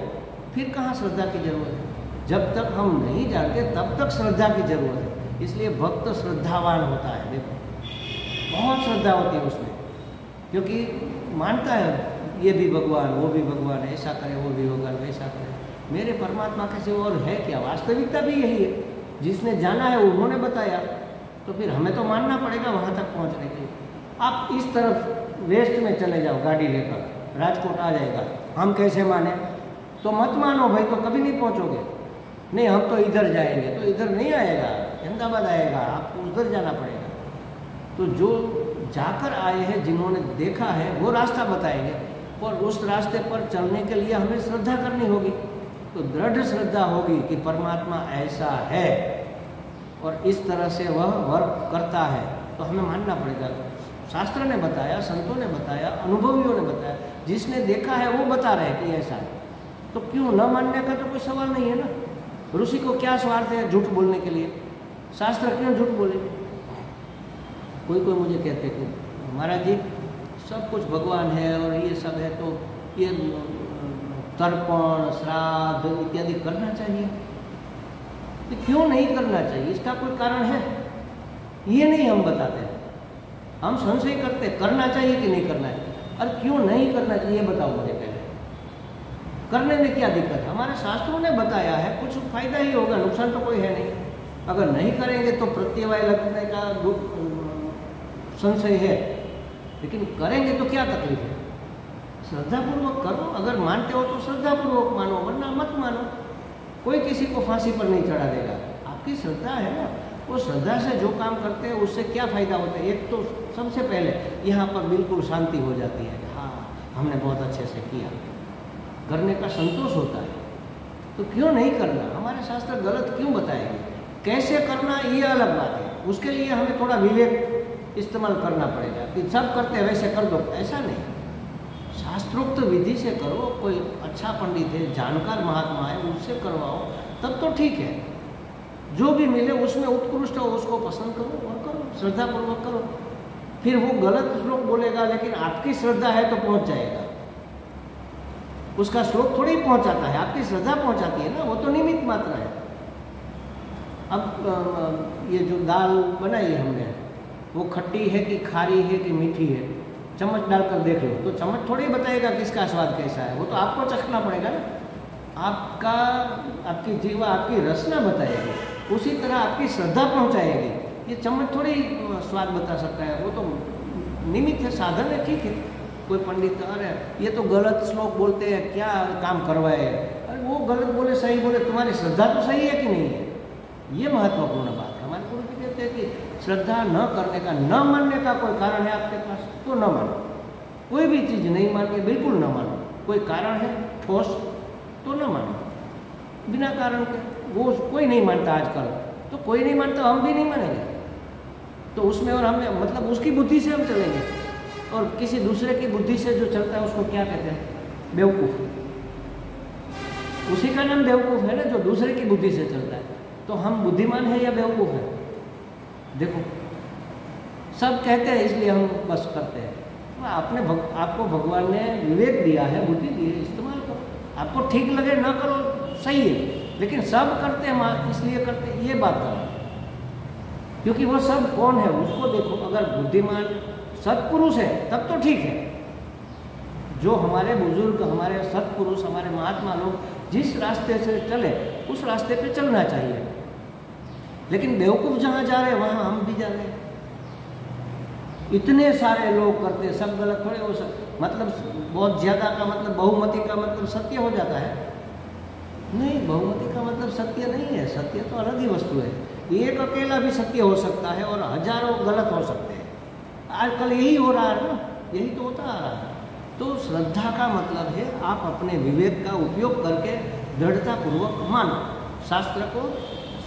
फिर कहाँ श्रद्धा की जरूरत है? जब तक हम नहीं जानते तब तक श्रद्धा की जरूरत है। इसलिए भक्त श्रद्धावान होता है। देखो बहुत श्रद्धा होती है उसमें, क्योंकि मानता है ये भी भगवान, वो भी भगवान, ऐसा करे वो भी भगवान, वैसा करे। मेरे परमात्मा कैसे और है क्या? वास्तविकता भी यही है। जिसने जाना है उन्होंने बताया, तो फिर हमें तो मानना पड़ेगा वहाँ तक पहुँचने के लिए। आप इस तरफ वेस्ट में चले जाओ गाड़ी लेकर, राजकोट आ जाएगा, हम कैसे माने? तो मत मानो भाई, तो कभी नहीं पहुँचोगे। नहीं हम तो इधर जाएंगे, तो इधर नहीं आएगा, अहमदाबाद आएगा, आपको उधर जाना पड़ेगा। तो जो जाकर आए हैं, जिन्होंने देखा है, वो रास्ता बताएंगे और उस रास्ते पर चलने के लिए हमें श्रद्धा करनी होगी। तो दृढ़ श्रद्धा होगी कि परमात्मा ऐसा है और इस तरह से वह वर्क करता है, तो हमें मानना पड़ेगा। शास्त्र ने बताया, संतों ने बताया, अनुभवियों ने बताया, जिसने देखा है वो बता रहे हैं कि ऐसा है। तो क्यों न मानने का तो कोई सवाल नहीं है ना। ऋषि को क्या स्वार्थ है झूठ बोलने के लिए? शास्त्र क्यों झूठ बोले? कोई मुझे कहते कि महाराज जी सब कुछ भगवान है और ये सब है, तो ये तर्पण, श्राद्ध इत्यादि करना चाहिए। तो क्यों नहीं करना चाहिए? इसका कोई कारण है? ये नहीं हम बताते हैं, हम संशय करते करना चाहिए कि नहीं करना है। और क्यों नहीं करना चाहिए ये बताओ मुझे पहले। करने में क्या दिक्कत है? हमारे शास्त्रों ने बताया है, कुछ फायदा ही होगा, नुकसान तो कोई है नहीं। अगर नहीं करेंगे तो प्रत्यवाय लगने का संशय है, लेकिन करेंगे तो क्या तकलीफ है? श्रद्धापूर्वक करो, अगर मानते हो तो श्रद्धापूर्वक मानो, वरना मत मानो। कोई किसी को फांसी पर नहीं चढ़ा देगा। आपकी श्रद्धा है ना, वो श्रद्धा से जो काम करते हैं उससे क्या फ़ायदा होता है? एक तो सबसे पहले यहाँ पर बिल्कुल शांति हो जाती है, हाँ हमने बहुत अच्छे से किया, करने का संतोष होता है। तो क्यों नहीं करना? हमारे शास्त्र गलत क्यों बताएंगे? कैसे करना ये अलग बात है, उसके लिए हमें थोड़ा विवेक इस्तेमाल करना पड़ेगा कि सब करते हैं वैसे कर दो, ऐसा नहीं। शास्त्रोक्त विधि से करो, कोई अच्छा पंडित है, जानकार महात्मा है, उससे करवाओ, तब तो ठीक है। जो भी मिले उसमें उत्कृष्ट हो उसको पसंद करो और करो, श्रद्धापूर्वक करो। फिर वो गलत श्लोक बोलेगा लेकिन आपकी श्रद्धा है तो पहुंच जाएगा। उसका श्लोक थोड़ी पहुंचाता है, आपकी श्रद्धा पहुंचाती है ना, वो तो निमित्त मात्र है। अब ये जो दाल बनाई है हमने, वो खट्टी है कि खारी है कि मीठी है, चम्मच डालकर देख लो तो चम्मच थोड़ी बताएगा किसका स्वाद कैसा है, वो तो आपको चखना पड़ेगा ना। आपकी जीवा, आपकी रसना बताएगी, उसी तरह आपकी श्रद्धा पहुंचाएगी। ये चम्मच थोड़ी स्वाद बता सकता है, वो तो निमित्त है, साधन है, ठीक है। कोई पंडित अरे ये तो गलत श्लोक बोलते हैं, क्या काम करवाए, अरे वो गलत बोले सही बोले, तुम्हारी श्रद्धा तो सही है कि नहीं है, ये महत्वपूर्ण बात है। हमारे गुरु जी कहते हैं कि श्रद्धा न करने का, न मानने का कोई कारण है आपके पास तो न मानो, कोई भी चीज़ नहीं मानिए, बिल्कुल न मानो। कोई कारण है ठोस तो न मानो, बिना कारण के। वो कोई नहीं मानता आजकल, तो कोई नहीं मानता, हम भी नहीं मानेंगे तो उसमें, और हमें मतलब उसकी बुद्धि से हम चलेंगे, और किसी दूसरे की बुद्धि से जो चलता है उसको क्या कहते हैं, बेवकूफ़। उसी का नाम बेवकूफ़ है ना, जो दूसरे की बुद्धि से चलता है। तो हम बुद्धिमान है या बेवकूफ़ है? देखो, सब कहते हैं इसलिए हम बस करते हैं। आपको भगवान ने विवेक दिया है, बुद्धि दी है, इस्तेमाल करो। आपको ठीक लगे ना करो, सही है, लेकिन सब करते हैं इसलिए करते हैं, ये बात करो। क्योंकि वो सब कौन है उसको देखो। अगर बुद्धिमान सत्पुरुष है तब तो ठीक है, जो हमारे बुजुर्ग, हमारे सत्पुरुष, हमारे महात्मा लोग जिस रास्ते से चले उस रास्ते पे चलना चाहिए। लेकिन बेवकूफ़ जहाँ जा रहे हैं वहाँ हम भी जा रहे हैं। इतने सारे लोग करते, सब गलत थोड़े हो सकते, मतलब बहुत ज़्यादा का मतलब, बहुमति का मतलब सत्य हो जाता है? नहीं, बहुमति का मतलब सत्य नहीं है। सत्य तो अलग ही वस्तु है। एक अकेला भी सत्य हो सकता है और हजारों गलत हो सकते हैं। आजकल यही हो रहा है ना, यही तो होता आ रहा है। तो श्रद्धा का मतलब है आप अपने विवेक का उपयोग करके दृढ़तापूर्वक मानो शास्त्र को,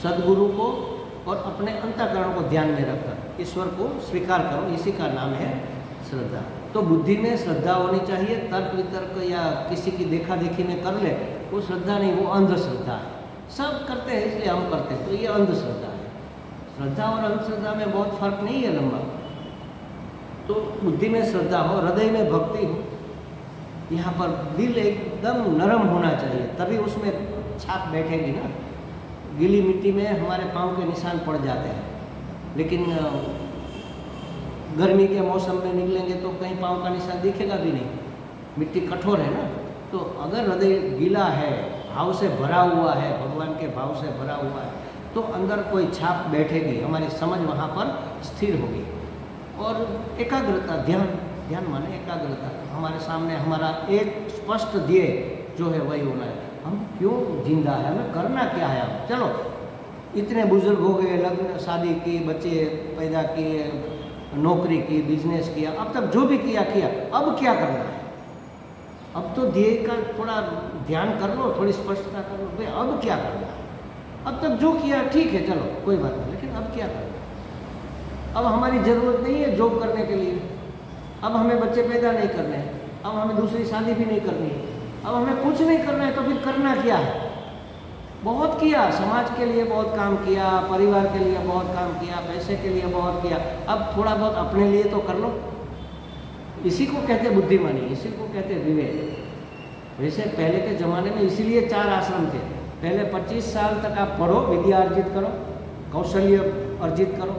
सद्गुरु को, और अपने अंतःकरण को ध्यान में रखकर ईश्वर को स्वीकार करो। इसी का नाम है श्रद्धा। तो बुद्धि में श्रद्धा होनी चाहिए। तर्क वितर्क या किसी की देखा देखी में कर ले, वो श्रद्धा नहीं, वो अंधश्रद्धा है। सब करते हैं इसलिए हम करते हैं, तो ये अंधश्रद्धा है। श्रद्धा और अंधश्रद्धा में बहुत फर्क नहीं है लंबा। तो बुद्धि में श्रद्धा हो, हृदय में भक्ति हो, यहाँ पर दिल एकदम नरम होना चाहिए, तभी उसमें छाप बैठेगी ना। गीली मिट्टी में हमारे पाँव के निशान पड़ जाते हैं, लेकिन गर्मी के मौसम में निकलेंगे तो कहीं पाँव का निशान दिखेगा भी नहीं, मिट्टी कठोर है ना। तो अगर हृदय गीला है, भाव से भरा हुआ है, भगवान के भाव से भरा हुआ है, तो अंदर कोई छाप बैठेगी, हमारी समझ वहाँ पर स्थिर होगी। और एकाग्रता, ध्यान माने एकाग्रता। हमारे सामने हमारा एक स्पष्ट ध्येय जो है वही होना है। हम क्यों जिंदा है, हमें करना क्या है। हम चलो इतने बुजुर्ग हो गए, लग्न शादी की, बच्चे पैदा किए, नौकरी की, बिजनेस किया, अब तक जो भी किया, अब क्या करना है। अब तो ध्येय का थोड़ा ध्यान कर लो, थोड़ी स्पष्टता कर लो, भाई अब क्या करना है। अब तक जो किया ठीक है, चलो कोई बात नहीं, लेकिन अब क्या करना है। अब हमारी ज़रूरत नहीं है जॉब करने के लिए, अब हमें बच्चे पैदा नहीं करने हैं, अब हमें दूसरी शादी भी नहीं करनी है, अब हमें कुछ नहीं करना है। तो फिर करना क्या है। बहुत किया, समाज के लिए बहुत काम किया, परिवार के लिए बहुत काम किया, पैसे के लिए बहुत किया, अब थोड़ा बहुत अपने लिए तो कर लो। इसी को कहते बुद्धिमानी, इसी को कहते विवेक। वैसे पहले के ज़माने में इसीलिए 4 आश्रम थे। पहले 25 साल तक आप पढ़ो, विद्या अर्जित करो, कौशल्य अर्जित करो,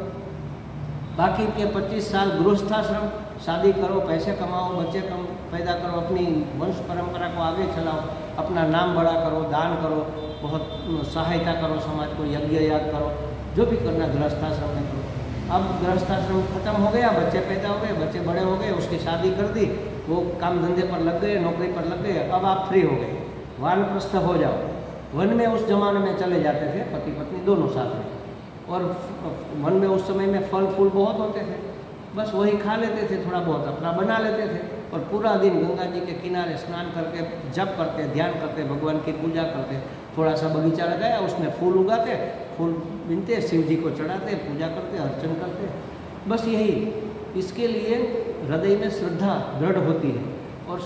बाकी के 25 साल गृहस्थाश्रम, शादी करो, पैसे कमाओ, बच्चे पैदा करो, अपनी वंश परंपरा को आगे चलाओ, अपना नाम बड़ा करो, दान करो, बहुत सहायता करो समाज को, यज्ञ याग करो, जो भी करना गृहस्थाश्रम में करो। अब गृहस्थाश्रम खत्म हो गया, बच्चे पैदा हो गए, बच्चे बड़े हो गए, उसकी शादी कर दी, वो काम धंधे पर लग गए, नौकरी पर लग गए, अब आप फ्री हो गए, वानप्रस्थ हो जाओ। वन में उस जमाने में चले जाते थे पति पत्नी दोनों साथ में, और वन में उस समय में फल फूल बहुत होते थे, बस वही खा लेते थे, थोड़ा बहुत अपना बना लेते थे, और पूरा दिन गंगा जी के किनारे स्नान करके जप करते, ध्यान करते, भगवान की पूजा करते। थोड़ा सा बगीचा लगाया, उसमें फूल उगाते, फूल बीनते, शिव जी को चढ़ाते, पूजा करते, अर्चन करते, बस यही। इसके लिए हृदय में श्रद्धा दृढ़ होती है और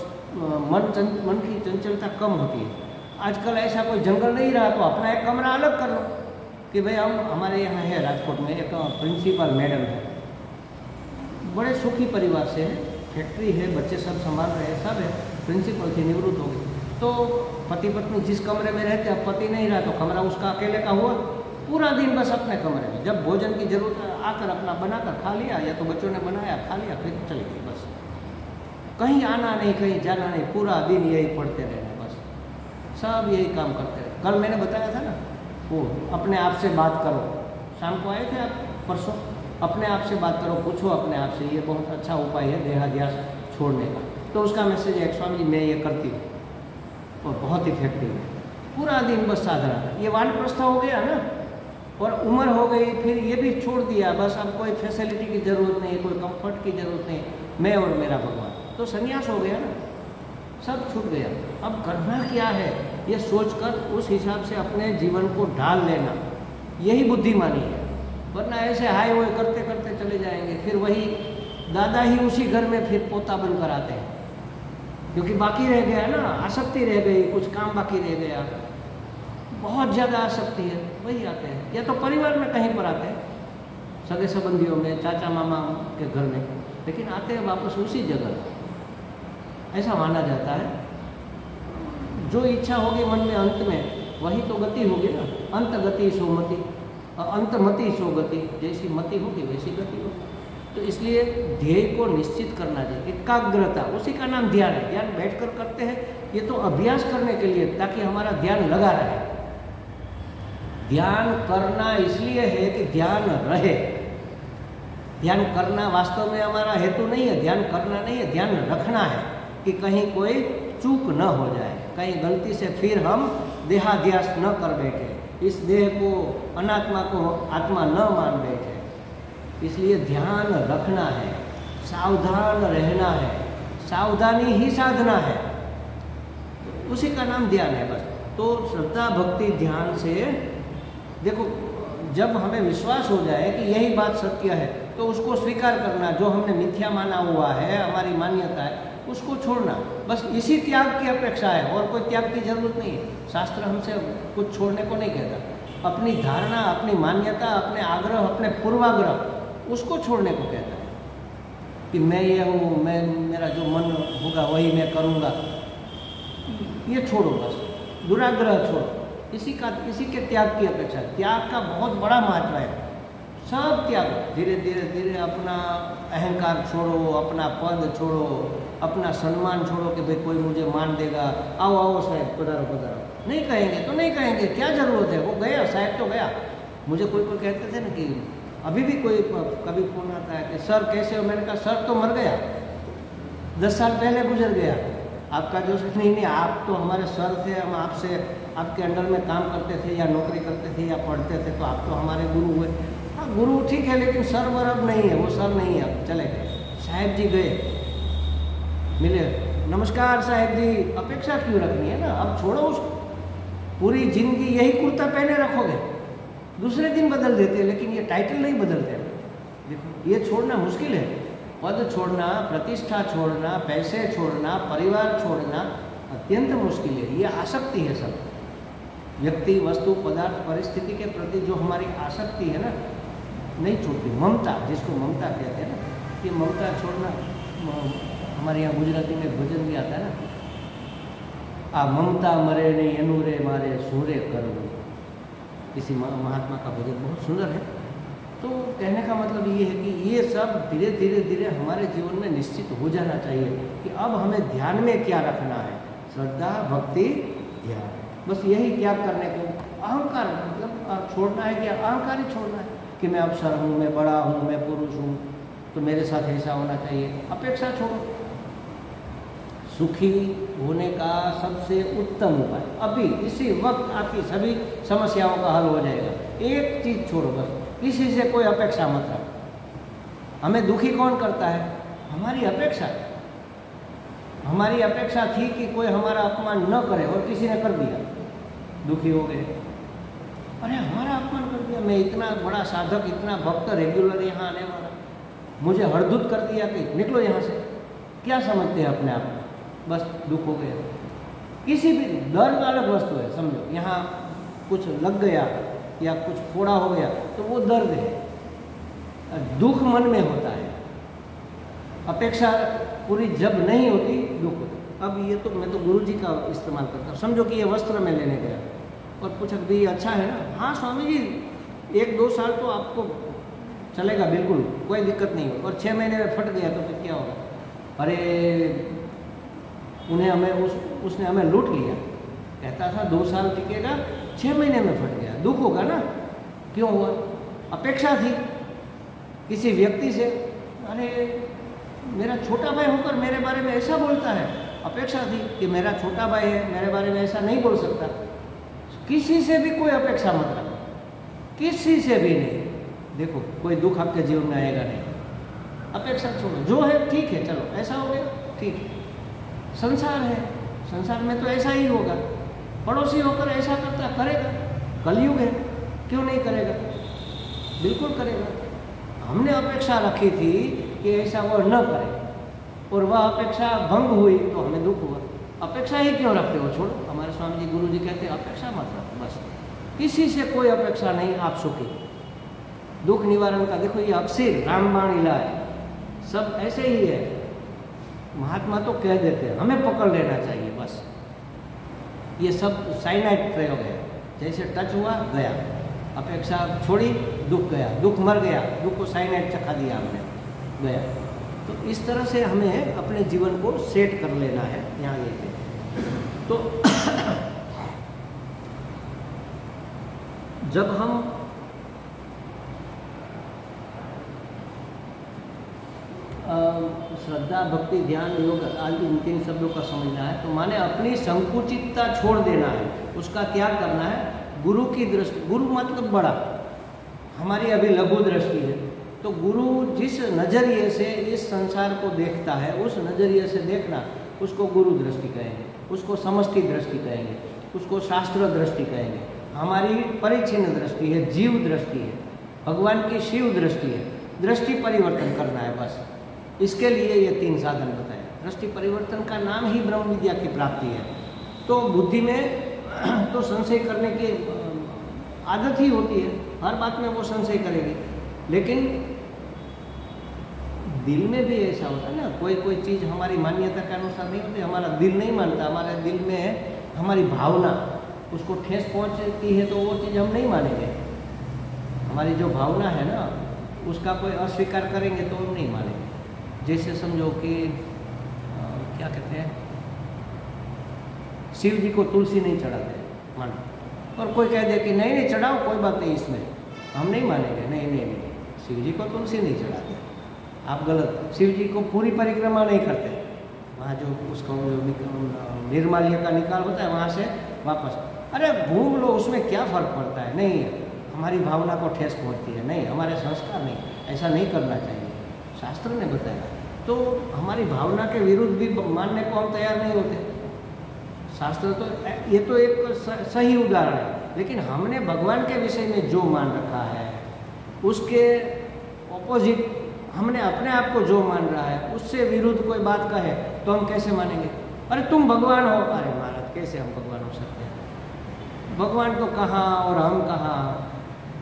मन की चंचलता कम होती है। आजकल ऐसा कोई जंगल नहीं रहा, तो अपना एक कमरा अलग कर लो, कि भाई हम हमारे यहाँ है राजकोट में एक प्रिंसिपल मैडम है, बड़े सुखी परिवार से है, फैक्ट्री है, बच्चे सब संभाल रहे हैं, सब है, प्रिंसिपल थी, निवृत्त हो गई। तो पति पत्नी जिस कमरे में रहते, अब पति नहीं रहा तो कमरा उसका अकेले का हुआ, पूरा दिन बस अपने कमरे में, जब भोजन की जरूरत आकर अपना बनाकर खा लिया, या तो बच्चों ने बनाया खा लिया, फिर चले गए, बस कहीं आना नहीं, कहीं जाना नहीं, पूरा दिन यही पढ़ते रहना, बस सब यही काम करते रहे। कल मैंने बताया था ना, वो अपने आप से बात करो, शाम को आए थे आप परसों, अपने आप से बात करो, पूछो अपने आप से, ये बहुत अच्छा उपाय है देहाध्यास छोड़ने का। तो उसका मैसेज है, स्वामी जी मैं ये करती हूँ और बहुत इफेक्टिव है, पूरा दिन बस साधना। ये वानप्रस्थ हो गया ना, और उम्र हो गई, फिर ये भी छोड़ दिया, बस अब कोई फैसिलिटी की ज़रूरत नहीं, कोई कंफर्ट की ज़रूरत नहीं, मैं और मेरा भगवान, तो संन्यास हो गया ना, सब छूट गया। अब करना क्या है ये सोचकर उस हिसाब से अपने जीवन को ढाल लेना, यही बुद्धिमानी है। वरना ऐसे हाय वो करते करते चले जाएंगे, फिर वही दादा ही उसी घर में फिर पोता बनकर आते हैं, क्योंकि बाकी रह गया ना, आसक्ति रह गई, कुछ काम बाकी रह गया, बहुत ज़्यादा आसक्ति है, वही आते हैं, या तो परिवार में कहीं पर आते हैं, सगे संबंधियों में, चाचा मामा के घर में, लेकिन आते हैं वापस उसी जगह, ऐसा माना जाता है। जो इच्छा होगी मन में अंत में, वही तो गति होगी ना, अंत गति सो मति, अंत मति सो गति, जैसी मति होगी वैसी गति होगी। तो इसलिए ध्येय को निश्चित करना चाहिए, एकाग्रता, उसी का नाम ध्यान है। ध्यान बैठकर करते हैं, ये तो अभ्यास करने के लिए, ताकि हमारा ध्यान लगा रहे। ध्यान करना इसलिए है कि ध्यान रहे, ध्यान करना वास्तव में हमारा हेतु नहीं है, ध्यान करना नहीं है, ध्यान रखना है कि कहीं कोई चूक न हो जाए, कहीं गलती से फिर हम देहाध्यास न कर बैठे, इस देह को अनात्मा को आत्मा न मान बैठे। इसलिए ध्यान रखना है, सावधान रहना है, सावधानी ही साधना है, तो उसी का नाम ध्यान है बस। तो श्रद्धा भक्ति ध्यान से देखो, जब हमें विश्वास हो जाए कि यही बात सत्य है, तो उसको स्वीकार करना, जो हमने मिथ्या माना हुआ है, हमारी मान्यता है, उसको छोड़ना, बस इसी त्याग की अपेक्षा है, और कोई त्याग की जरूरत नहीं है। शास्त्र हमसे कुछ छोड़ने को नहीं कहता, अपनी धारणा, अपनी मान्यता, अपने आग्रह, अपने पूर्वाग्रह, उसको छोड़ने को कहता है कि मैं ये हूँ, मैं, मेरा जो मन होगा वही मैं करूँगा, ये छोड़ो, बस दुराग्रह छोड़ो, इसी के त्याग की अपेक्षा। त्याग का बहुत बड़ा महत्व है, सब त्याग, धीरे धीरे धीरे अपना अहंकार छोड़ो, अपना पद छोड़ो, अपना सम्मान छोड़ो कि भाई कोई मुझे मान देगा, आओ आओ साहब पधारो पधारो, नहीं कहेंगे तो नहीं कहेंगे, क्या ज़रूरत है, वो गया साहब तो गया। मुझे कोई कहते थे ना कि अभी भी कोई कभी फोन आता है कि सर कैसे हो, मैंने कहा सर तो मर गया, 10 साल पहले गुजर गया, आपका जो नहीं, आप तो हमारे सर थे, हम आपसे आपके अंडर में काम करते थे या नौकरी करते थे या पढ़ते थे, तो आप तो हमारे गुरु हुए। हाँ गुरु ठीक है, लेकिन सर वर अब नहीं है, वो सर नहीं है, अब चले गए। साहब जी गए, मिले, नमस्कार साहब जी, अपेक्षा क्यों रखनी है ना, अब छोड़ो उसको। पूरी जिंदगी यही कुर्ता पहने रखोगे, दूसरे दिन बदल देते, लेकिन ये टाइटल नहीं बदलते। देखो ये छोड़ना मुश्किल है, पद छोड़ना, प्रतिष्ठा छोड़ना, पैसे छोड़ना, परिवार छोड़ना अत्यंत मुश्किल है। ये आसक्ति है सब, व्यक्ति, वस्तु, पदार्थ, परिस्थिति के प्रति जो हमारी आसक्ति है ना, नहीं छूटती। ममता, जिसको ममता कहते हैं ना, ये ममता छोड़ना, हमारे यहाँ गुजराती में भजन भी आता है ना, आ ममता मरे नहीं अनुरे मारे सूर्य कर, किसी महात्मा का भजन बहुत सुंदर है। तो कहने का मतलब ये है कि ये सब धीरे धीरे धीरे हमारे जीवन में निश्चित हो जाना चाहिए कि अब हमें ध्यान में क्या रखना है, श्रद्धा भक्ति ध्यान, बस यही त्याग करने को। अहंकार मतलब छोड़ना है कि अहंकार ही छोड़ना है कि मैं अफसर हूँ, मैं बड़ा हूँ, मैं पुरुष हूँ, तो मेरे साथ ऐसा होना चाहिए। अपेक्षा छोड़ो, सुखी होने का सबसे उत्तम उपाय अभी इसी वक्त आपकी सभी समस्याओं का हल हो जाएगा। एक चीज़ छोड़ो, बस किसी से कोई अपेक्षा मत रखो। हमें दुखी कौन करता है? हमारी अपेक्षा। हमारी अपेक्षा थी कि कोई हमारा अपमान न करे और किसी ने कर दिया, दुखी हो गए। अरे हमारा अपमान कर दिया, मैं इतना बड़ा साधक, इतना भक्त, रेगुलर यहाँ आने वाला, मुझे हड़दूत कर दिया कि निकलो यहाँ से। क्या समझते हैं अपने आप को? बस दुख हो गया। किसी भी डर का अलग वस्तु है, समझो। यहाँ कुछ लग गया या कुछ फोड़ा हो गया तो वो दर्द है। दुख मन में होता है, अपेक्षा पूरी जब नहीं होती दुख होता। अब ये तो मैं तो गुरु जी का इस्तेमाल करता हूँ। समझो कि ये वस्त्र में लेने गया और पूछा भी ये अच्छा है ना, हाँ स्वामी जी 1-2 साल तो आपको चलेगा, बिल्कुल कोई दिक्कत नहीं हो, और 6 महीने में फट गया तो फिर क्या होगा? अरे उसने हमें लूट लिया, कहता था 2 साल टिकेगा, 6 महीने में फट गया, दुख होगा ना। क्यों हुआ? अपेक्षा थी किसी व्यक्ति से, अरे मेरा छोटा भाई होकर मेरे बारे में ऐसा बोलता है, अपेक्षा थी कि मेरा छोटा भाई है, मेरे बारे में ऐसा नहीं बोल सकता। किसी से भी कोई अपेक्षा मत रखो, किसी से भी नहीं। देखो कोई दुख आपके जीवन में आएगा नहीं, अपेक्षा छोड़ो, जो है ठीक है, चलो ऐसा हो गया ठीक है। संसार है, संसार में तो ऐसा ही होगा, पड़ोसी होकर ऐसा करता करेगा, कलयुग है, क्यों नहीं करेगा? बिल्कुल करेगा। हमने अपेक्षा रखी थी कि ऐसा वो न करे और वह अपेक्षा भंग हुई तो हमें दुख हुआ। अपेक्षा ही क्यों रखते हो? छोड़ो। हमारे स्वामी जी गुरु जी कहते हैं अपेक्षा मत रखो, बस किसी से कोई अपेक्षा नहीं, आप सुखी। दुख निवारण का देखो ये अक्सर रामबाण इला है, सब ऐसे ही है। महात्मा तो कह देते हैं, हमें पकड़ लेना चाहिए बस। ये सब साइनाइड प्रयोग है, जैसे टच हुआ गया, अपेक्षा छोड़ी दुख गया, दुख मर गया, दुख को साइनाइड चखा दिया हमने, गया। तो इस तरह से हमें अपने जीवन को सेट कर लेना है। यहाँ ये तो जब हम श्रद्धा, भक्ति, ध्यान, योग आदि इन 3 शब्दों का समझना है तो माने अपनी संकुचितता छोड़ देना है, उसका त्याग करना है। गुरु की दृष्टि, गुरु मतलब बड़ा, हमारी अभी लघु दृष्टि है, तो गुरु जिस नज़रिए से इस संसार को देखता है उस नज़रिए से देखना, उसको गुरु दृष्टि कहेंगे, उसको समष्टि दृष्टि कहेंगे, उसको शास्त्र दृष्टि कहेंगे। हमारी परिच्छिन्न दृष्टि है, जीव दृष्टि है, भगवान की शिव दृष्टि है। दृष्टि परिवर्तन करना है बस, इसके लिए ये 3 साधन बताए। दृष्टि परिवर्तन का नाम ही ब्रह्म विद्या की प्राप्ति है। तो बुद्धि में तो संशय करने की आदत ही होती है, हर बात में वो संशय करेगी, लेकिन दिल में भी ऐसा होता है ना, कोई कोई चीज़ हमारी मान्यता के अनुसार नहीं होती, हमारा दिल नहीं मानता, हमारे दिल में हमारी भावना उसको ठेस पहुंचती है तो वो चीज़ हम नहीं मानेंगे। हमारी जो भावना है ना उसका कोई अस्वीकार करेंगे तो हम नहीं मानेंगे। जैसे समझो कि क्या कहते हैं, शिव जी को तुलसी नहीं चढ़ाते मानो, और कोई कह दे कि नहीं नहीं चढ़ाओ, कोई बात नहीं इसमें, हम नहीं मानेंगे। नहीं नहीं नहीं, शिव जी को तुलसी नहीं चढ़ाते, आप गलत। शिव जी को पूरी परिक्रमा नहीं करते, वहाँ जो उसका जो निर्माल्य का निकाल होता है वहाँ से वापस, अरे घूम लो, उसमें क्या फ़र्क पड़ता है? नहीं है, हमारी भावना को ठेस पहुँचती है, नहीं, हमारे संस्कार नहीं, ऐसा नहीं करना चाहिए, शास्त्र ने बताया। तो हमारी भावना के विरुद्ध भी मानने को हम तैयार नहीं होते। शास्त्र तो ये तो एक सही उदाहरण है, लेकिन हमने भगवान के विषय में जो मान रखा है उसके ऑपोजिट हमने अपने आप को जो मान रहा है उससे विरुद्ध कोई बात कहे तो हम कैसे मानेंगे? अरे तुम भगवान हो, अरे महाराज कैसे हम भगवान हो सकते हैं? भगवान तो कहाँ और हम कहाँ?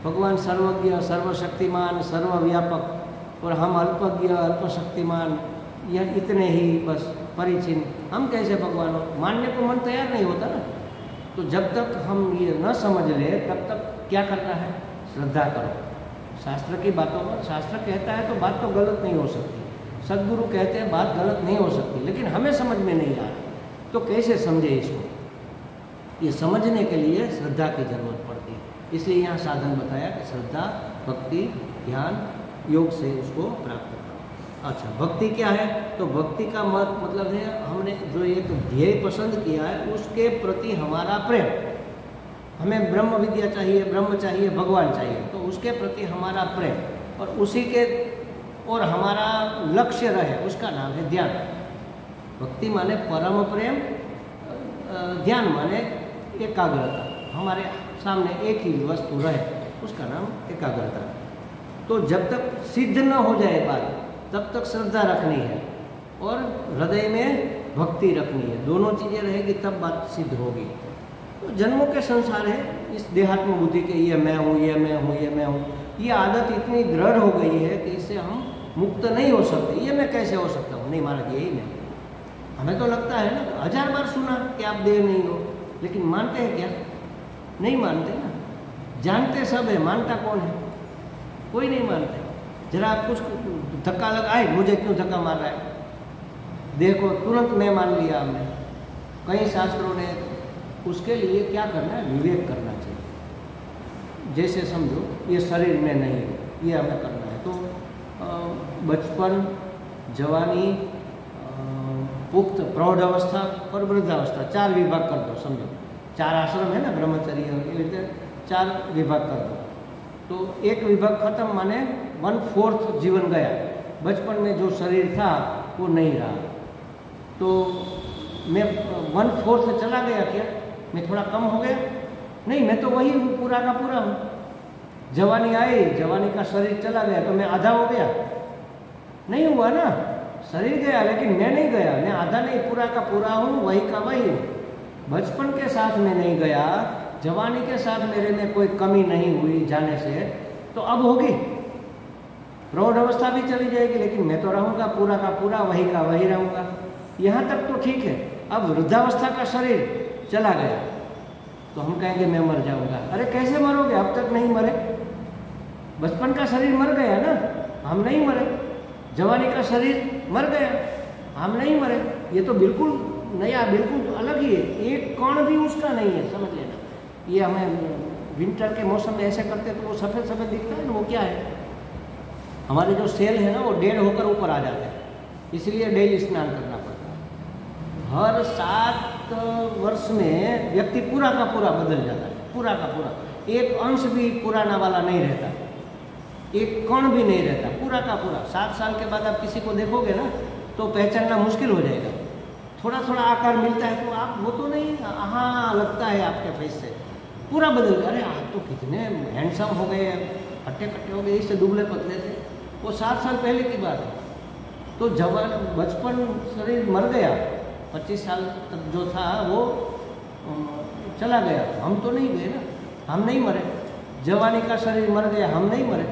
भगवान सर्वज्ञ, सर्वशक्तिमान, सर्वव्यापक, और हम अल्पज्ञ, अल्पशक्तिमान, यह इतने ही बस परिचिन, हम कैसे भगवान हो? मानने को मन तैयार नहीं होता ना। तो जब तक हम ये न समझ ले तब तक क्या करना है? श्रद्धा करो शास्त्र की बातों पर। शास्त्र कहता है तो बात तो गलत नहीं हो सकती, सदगुरु कहते हैं बात गलत नहीं हो सकती, लेकिन हमें समझ में नहीं आ रहा, तो कैसे समझे इसको? ये समझने के लिए श्रद्धा की जरूरत पड़ती है, इसलिए यहाँ साधन बताया कि श्रद्धा, भक्ति, ध्यान, योग से उसको प्राप्त करो। अच्छा, भक्ति क्या है? तो भक्ति का मतलब है हमने जो एक ध्येय पसंद किया है उसके प्रति हमारा प्रेम। हमें ब्रह्म विद्या चाहिए, ब्रह्म चाहिए, भगवान चाहिए, तो उसके प्रति हमारा प्रेम, और उसी के और हमारा लक्ष्य रहे, उसका नाम है ध्यान। भक्ति माने परम प्रेम, ध्यान माने एकाग्रता, हमारे सामने एक ही वस्तु रहे, उसका नाम एकाग्रता। तो जब तक सिद्ध न हो जाए बात तब तक श्रद्धा रखनी है और हृदय में भक्ति रखनी है, दोनों चीज़ें रहेगी तब बात सिद्ध होगी। तो जन्मों के संसार है, इस देहात्म बुद्धि के ये मैं हूँ, ये मैं हूँ, ये मैं हूँ, ये आदत इतनी दृढ़ हो गई है कि इससे हम मुक्त नहीं हो सकते। ये मैं कैसे हो सकता हूँ? नहीं महाराज, यही मैं। हमें तो लगता है ना, 1000 बार सुना कि आप देह नहीं हो, लेकिन मानते हैं क्या? नहीं मानते ना। जानते सब है, मानता कौन है? कोई नहीं मानते। जरा आप कुछ धक्का लगाए, मुझे क्यों धक्का मार रहा है? देखो, तुरंत मैं मान लिया हमने। कई शास्त्रों ने उसके लिए क्या करना है? विवेक करना चाहिए। जैसे समझो ये शरीर में नहीं है, ये हमें करना है, तो बचपन, जवानी, पुख्त, प्रौढ़ अवस्था और वृद्धावस्था 4 विभाग कर दो। समझो 4 आश्रम है ना, ब्रह्मचर्य, ये रीते 4 विभाग कर दो। तो एक विभाग खत्म, माने 1/4 जीवन गया। बचपन में जो शरीर था वो नहीं रहा, तो मैं 1/4 चला गया क्या? मैं थोड़ा कम हो गया? नहीं, मैं तो वही हूँ, पूरा का पूरा हूँ। जवानी आई, जवानी का शरीर चला गया, तो मैं आधा हो गया? नहीं हुआ ना। शरीर गया लेकिन मैं नहीं गया, मैं आधा नहीं, पूरा का पूरा हूँ, वही का वही हूँ। बचपन के साथ में नहीं गया, जवानी के साथ मेरे में कोई कमी नहीं हुई जाने से, तो अब होगी। प्रौढ़ अवस्था भी चली जाएगी, लेकिन मैं तो रहूँगा पूरा का पूरा, वही का वही रहूँगा। यहाँ तक तो ठीक है। अब वृद्धावस्था का शरीर चला गया तो हम कहेंगे मैं मर जाऊँगा। अरे कैसे मरोगे? अब तक नहीं मरे। बचपन का शरीर मर गया ना, हम नहीं मरे। जवानी का शरीर मर गया, हम नहीं मरे। ये तो बिल्कुल नया, बिल्कुल अलग ही है, एक कण भी उसका नहीं है, समझ लेना। ये हमें विंटर के मौसम में ऐसे करते तो वो सफ़ेद सफ़ेद दिखता है ना, वो क्या है? हमारे जो सेल है ना, वो डेढ़ होकर ऊपर आ जाते हैं, इसलिए डेली स्नान करना पड़ता है। हर 7 वर्ष में व्यक्ति पूरा का पूरा बदल जाता है, पूरा का पूरा। एक अंश भी पुराना वाला नहीं रहता, एक कण भी नहीं रहता, पूरा का पूरा। 7 साल के बाद आप किसी को देखोगे ना तो पहचानना मुश्किल हो जाएगा। थोड़ा थोड़ा आकार मिलता है तो आप वो तो नहीं, हाँ लगता है आपके फेस से, पूरा बदल गया। अरे आप तो कितने हैंडसम हो गए, हट्टे कट्टे हो गए, इससे दुबले पतले थे। वो 7 साल पहले की बात है। तो जवान बचपन शरीर मर गया, 25 साल तक जो था वो चला गया। हम तो नहीं गए ना, हम नहीं मरे। जवानी का शरीर मर गया, हम नहीं मरे।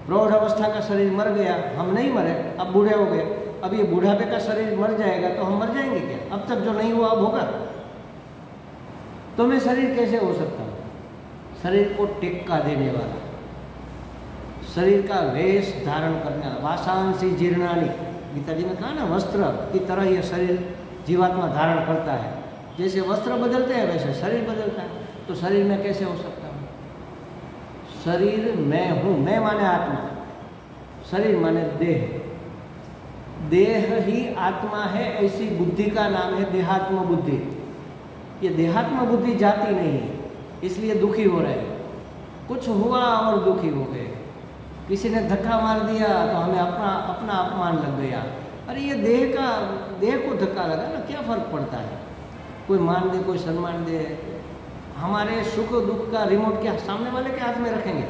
प्रौढ़ अवस्था का शरीर मर गया, हम नहीं मरे। अब बूढ़े हो गए, अब ये बुढ़ापे का शरीर मर जाएगा तो हम मर जाएंगे क्या? अब तक जो नहीं हुआ अब होगा। तो मैं शरीर कैसे हो सकता हूँ? शरीर को टेक्का देने वाला, शरीर का वेश धारण करने वाला। वासांसी जीर्णानी, गीता जी में कहा ना, वस्त्र की तरह ये शरीर जीवात्मा धारण करता है। जैसे वस्त्र बदलते हैं वैसे शरीर बदलता है। तो शरीर में कैसे हो सकता हूँ? शरीर मैं हूँ, मैं माने आत्मा, शरीर माने देह, देह ही आत्मा है। ऐसी बुद्धि का नाम है देहात्म बुद्धि। ये देहात्म बुद्धि जाती नहीं है, इसलिए दुखी हो रहे हैं। कुछ हुआ और दुखी हो गए, किसी ने धक्का मार दिया तो हमें अपना अपमान लग गया। अरे ये देह को धक्का लगा ना, क्या फर्क पड़ता है? कोई मान दे, कोई सम्मान दे। हमारे सुख दुख का रिमोट क्या सामने वाले के हाथ में रखेंगे?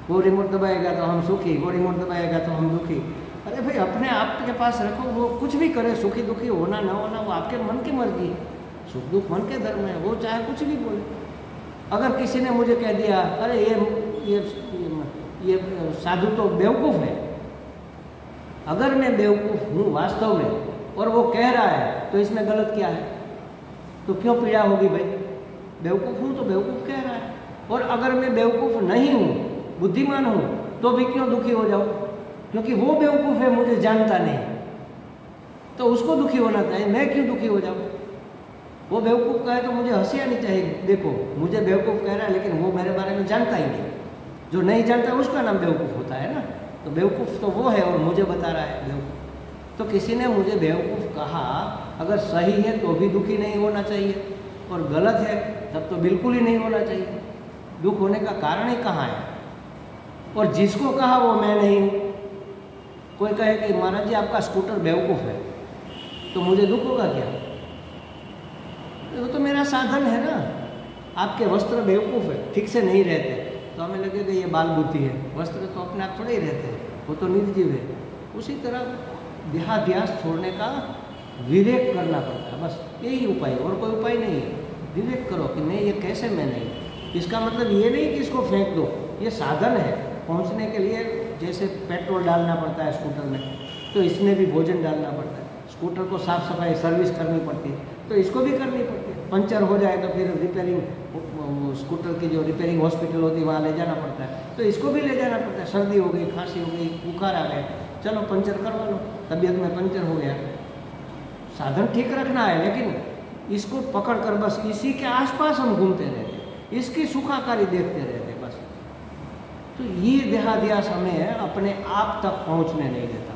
वो रिमोट दबाएगा तो हम सुखी, वो रिमोट दबाएगा तो हम दुखी। अरे भाई अपने आप के पास रखो, वो कुछ भी करे, सुखी दुखी होना ना होना वो आपके मन की मर्जी है। सुख दुख मन के धर्म है, वो चाहे कुछ भी बोले। अगर किसी ने मुझे कह दिया अरे ये साधु तो बेवकूफ़ है, अगर मैं बेवकूफ़ हूँ वास्तव में और वो कह रहा है तो इसमें गलत क्या है? तो क्यों पीड़ा होगी भाई? बेवकूफ़ हूँ तो बेवकूफ़ कह रहा है। और अगर मैं बेवकूफ़ नहीं हूँ, बुद्धिमान हूँ, तो भी क्यों दुखी हो जाऊँ? क्योंकि वो बेवकूफ़ है, मुझे जानता नहीं, तो उसको दुखी होना चाहिए। मैं क्यों दुखी हो जाऊँ? वो बेवकूफ़ कहे तो मुझे हंसी आनी चाहिए। देखो मुझे बेवकूफ़ कह रहा है लेकिन वो मेरे बारे में जानता ही नहीं। जो नहीं जानता उसका नाम बेवकूफ़ होता है ना। तो बेवकूफ़ तो वो है और मुझे बता रहा है बेवकूफ़। तो किसी ने मुझे बेवकूफ़ कहा, अगर सही है तो भी दुखी नहीं होना चाहिए, और गलत है तब तो बिल्कुल ही नहीं होना चाहिए। दुख होने का कारण ही कहाँ है? और जिसको कहा वो मैं नहीं हूँ। कोई कहे कि महाराज जी आपका स्कूटर बेवकूफ़ है, तो मुझे दुख होगा क्या? वो तो मेरा साधन है ना। आपके वस्त्र बेवकूफ़ है, ठीक से नहीं रहते, तो हमें लगेगा ये बाल बुद्धि है। वस्त्र तो अपने आप थोड़े ही रहते हैं, वो तो निर्जीव है। उसी तरह देहाध्यास छोड़ने का विवेक करना पड़ता है, बस यही उपाय, और कोई उपाय नहीं है। विवेक करो कि नहीं, ये कैसे मैं नहीं, इसका मतलब ये नहीं कि इसको फेंक दो, ये साधन है पहुंचने के लिए। जैसे पेट्रोल डालना पड़ता है स्कूटर में, तो इसमें भी भोजन डालना पड़ता है। स्कूटर को साफ़ सफाई सर्विस करनी पड़ती है, तो इसको भी करनी पड़ती है। पंचर हो जाए तो फिर रिपेयरिंग, स्कूटर की जो रिपेयरिंग हॉस्पिटल होती है वहाँ ले जाना पड़ता है, तो इसको भी ले जाना पड़ता है। सर्दी हो गई, खांसी हो गई, बुखार आ गया, चलो पंचर करवा लो, तबीयत में पंचर हो गया। साधन ठीक रखना है, लेकिन इसको पकड़ कर बस इसी के आसपास हम घूमते रहते, इसकी सुखाकारी देखते रहते बस। तो ये देहाध्यास हमें अपने आप तक पहुंचने नहीं देता,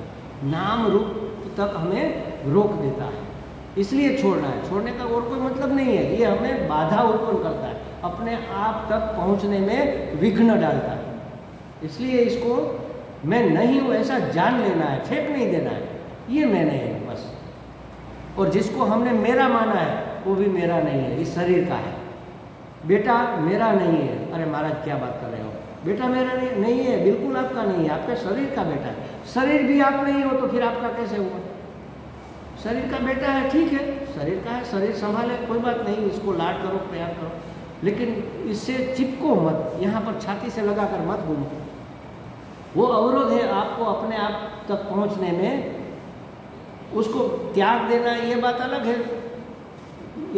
नाम रूप तक हमें रोक देता है। इसलिए छोड़ना है, छोड़ने का और कोई मतलब नहीं है। ये हमें बाधा उत्पन्न करता है, अपने आप तक पहुंचने में विघ्न डालता है। इसलिए इसको मैं नहीं हूँ ऐसा जान लेना है, फेंक नहीं देना है, ये मैं नहीं हूँ बस। और जिसको हमने मेरा माना है वो भी मेरा नहीं है, इस शरीर का है। बेटा मेरा नहीं है, अरे महाराज क्या बात कर रहे हो, बेटा मेरा नहीं है, बिल्कुल आपका नहीं है, आपके शरीर का बेटा है। शरीर भी आप नहीं हो तो फिर आपका कैसे हुआ? शरीर का बेटा है, ठीक है, शरीर का है, शरीर संभाले, कोई बात नहीं, इसको लाड करो, प्यार करो, लेकिन इससे चिपको मत, यहाँ पर छाती से लगाकर मत घूमो। वो अवरोध है आपको अपने आप तक पहुँचने में, उसको त्याग देना ये बात अलग है,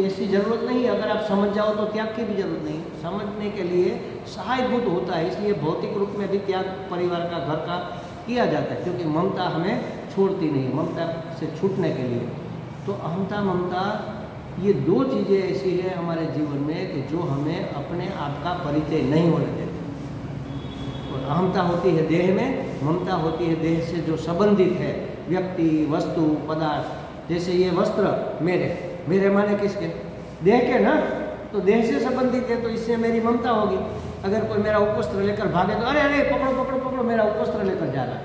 ऐसी ज़रूरत नहीं। अगर आप समझ जाओ तो त्याग की भी जरूरत नहीं, समझने के लिए सहायभूत होता है। इसलिए भौतिक रूप में भी त्याग परिवार का, घर का किया जाता है, क्योंकि ममता हमें छोड़ती नहीं, ममता से छूटने के लिए। तो अहंता ममता ये दो चीज़ें ऐसी है हमारे जीवन में कि जो हमें अपने आप का परिचय नहीं होने देती। और अहंता होती है देह में, ममता होती है देह से जो संबंधित है, व्यक्ति, वस्तु, पदार्थ। जैसे ये वस्त्र मेरे माने किसके? देह के ना, तो देह से संबंधित है, तो इससे मेरी ममता होगी। अगर कोई मेरा उपवस्त्र लेकर भागे तो अरे अरे पकड़ो पकड़ो पकड़ो, मेरा उपवस्त्र लेकर जा रहा है,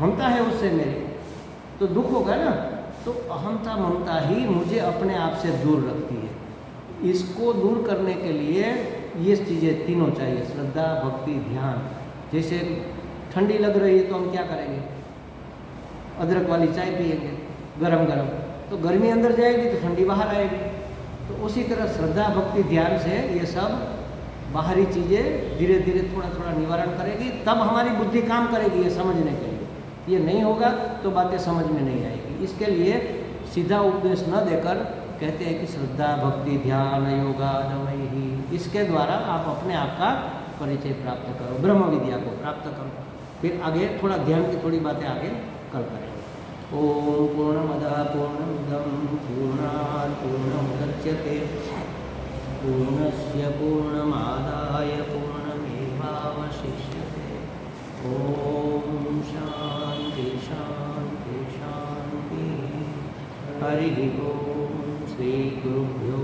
ममता है उससे मेरी, तो दुख होगा ना। तो अहंता ममता ही मुझे अपने आप से दूर रखती है। इसको दूर करने के लिए ये चीज़ें तीनों चाहिए, श्रद्धा, भक्ति, ध्यान। जैसे ठंडी लग रही है तो हम क्या करेंगे? अदरक वाली चाय पिएंगे गरम गरम, तो गर्मी अंदर जाएगी तो ठंडी बाहर आएगी। तो उसी तरह श्रद्धा, भक्ति, ध्यान से ये सब बाहरी चीज़ें धीरे धीरे थोड़ा थोड़ा निवारण करेगी, तब हमारी बुद्धि काम करेगी ये समझने के लिए। ये नहीं होगा तो बातें समझ में नहीं आएगी। इसके लिए सीधा उपदेश न देकर कहते हैं कि श्रद्धा, भक्ति, ध्यान, योगा, नमः, इसके द्वारा आप अपने आप का परिचय प्राप्त करो, ब्रह्म विद्या को प्राप्त करो। फिर आगे थोड़ा ध्यान की थोड़ी बातें आगे कल करेंगे। ओम पूर्णमदः पूर्णमिदं पूर्णात् पूर्णमुदच्यते पूर्णस्य पूर्णमादाय पूर्णमेवावशिष्यते। ओम शांति शांति शांति। हरि ओम। श्री गुरुभ्यो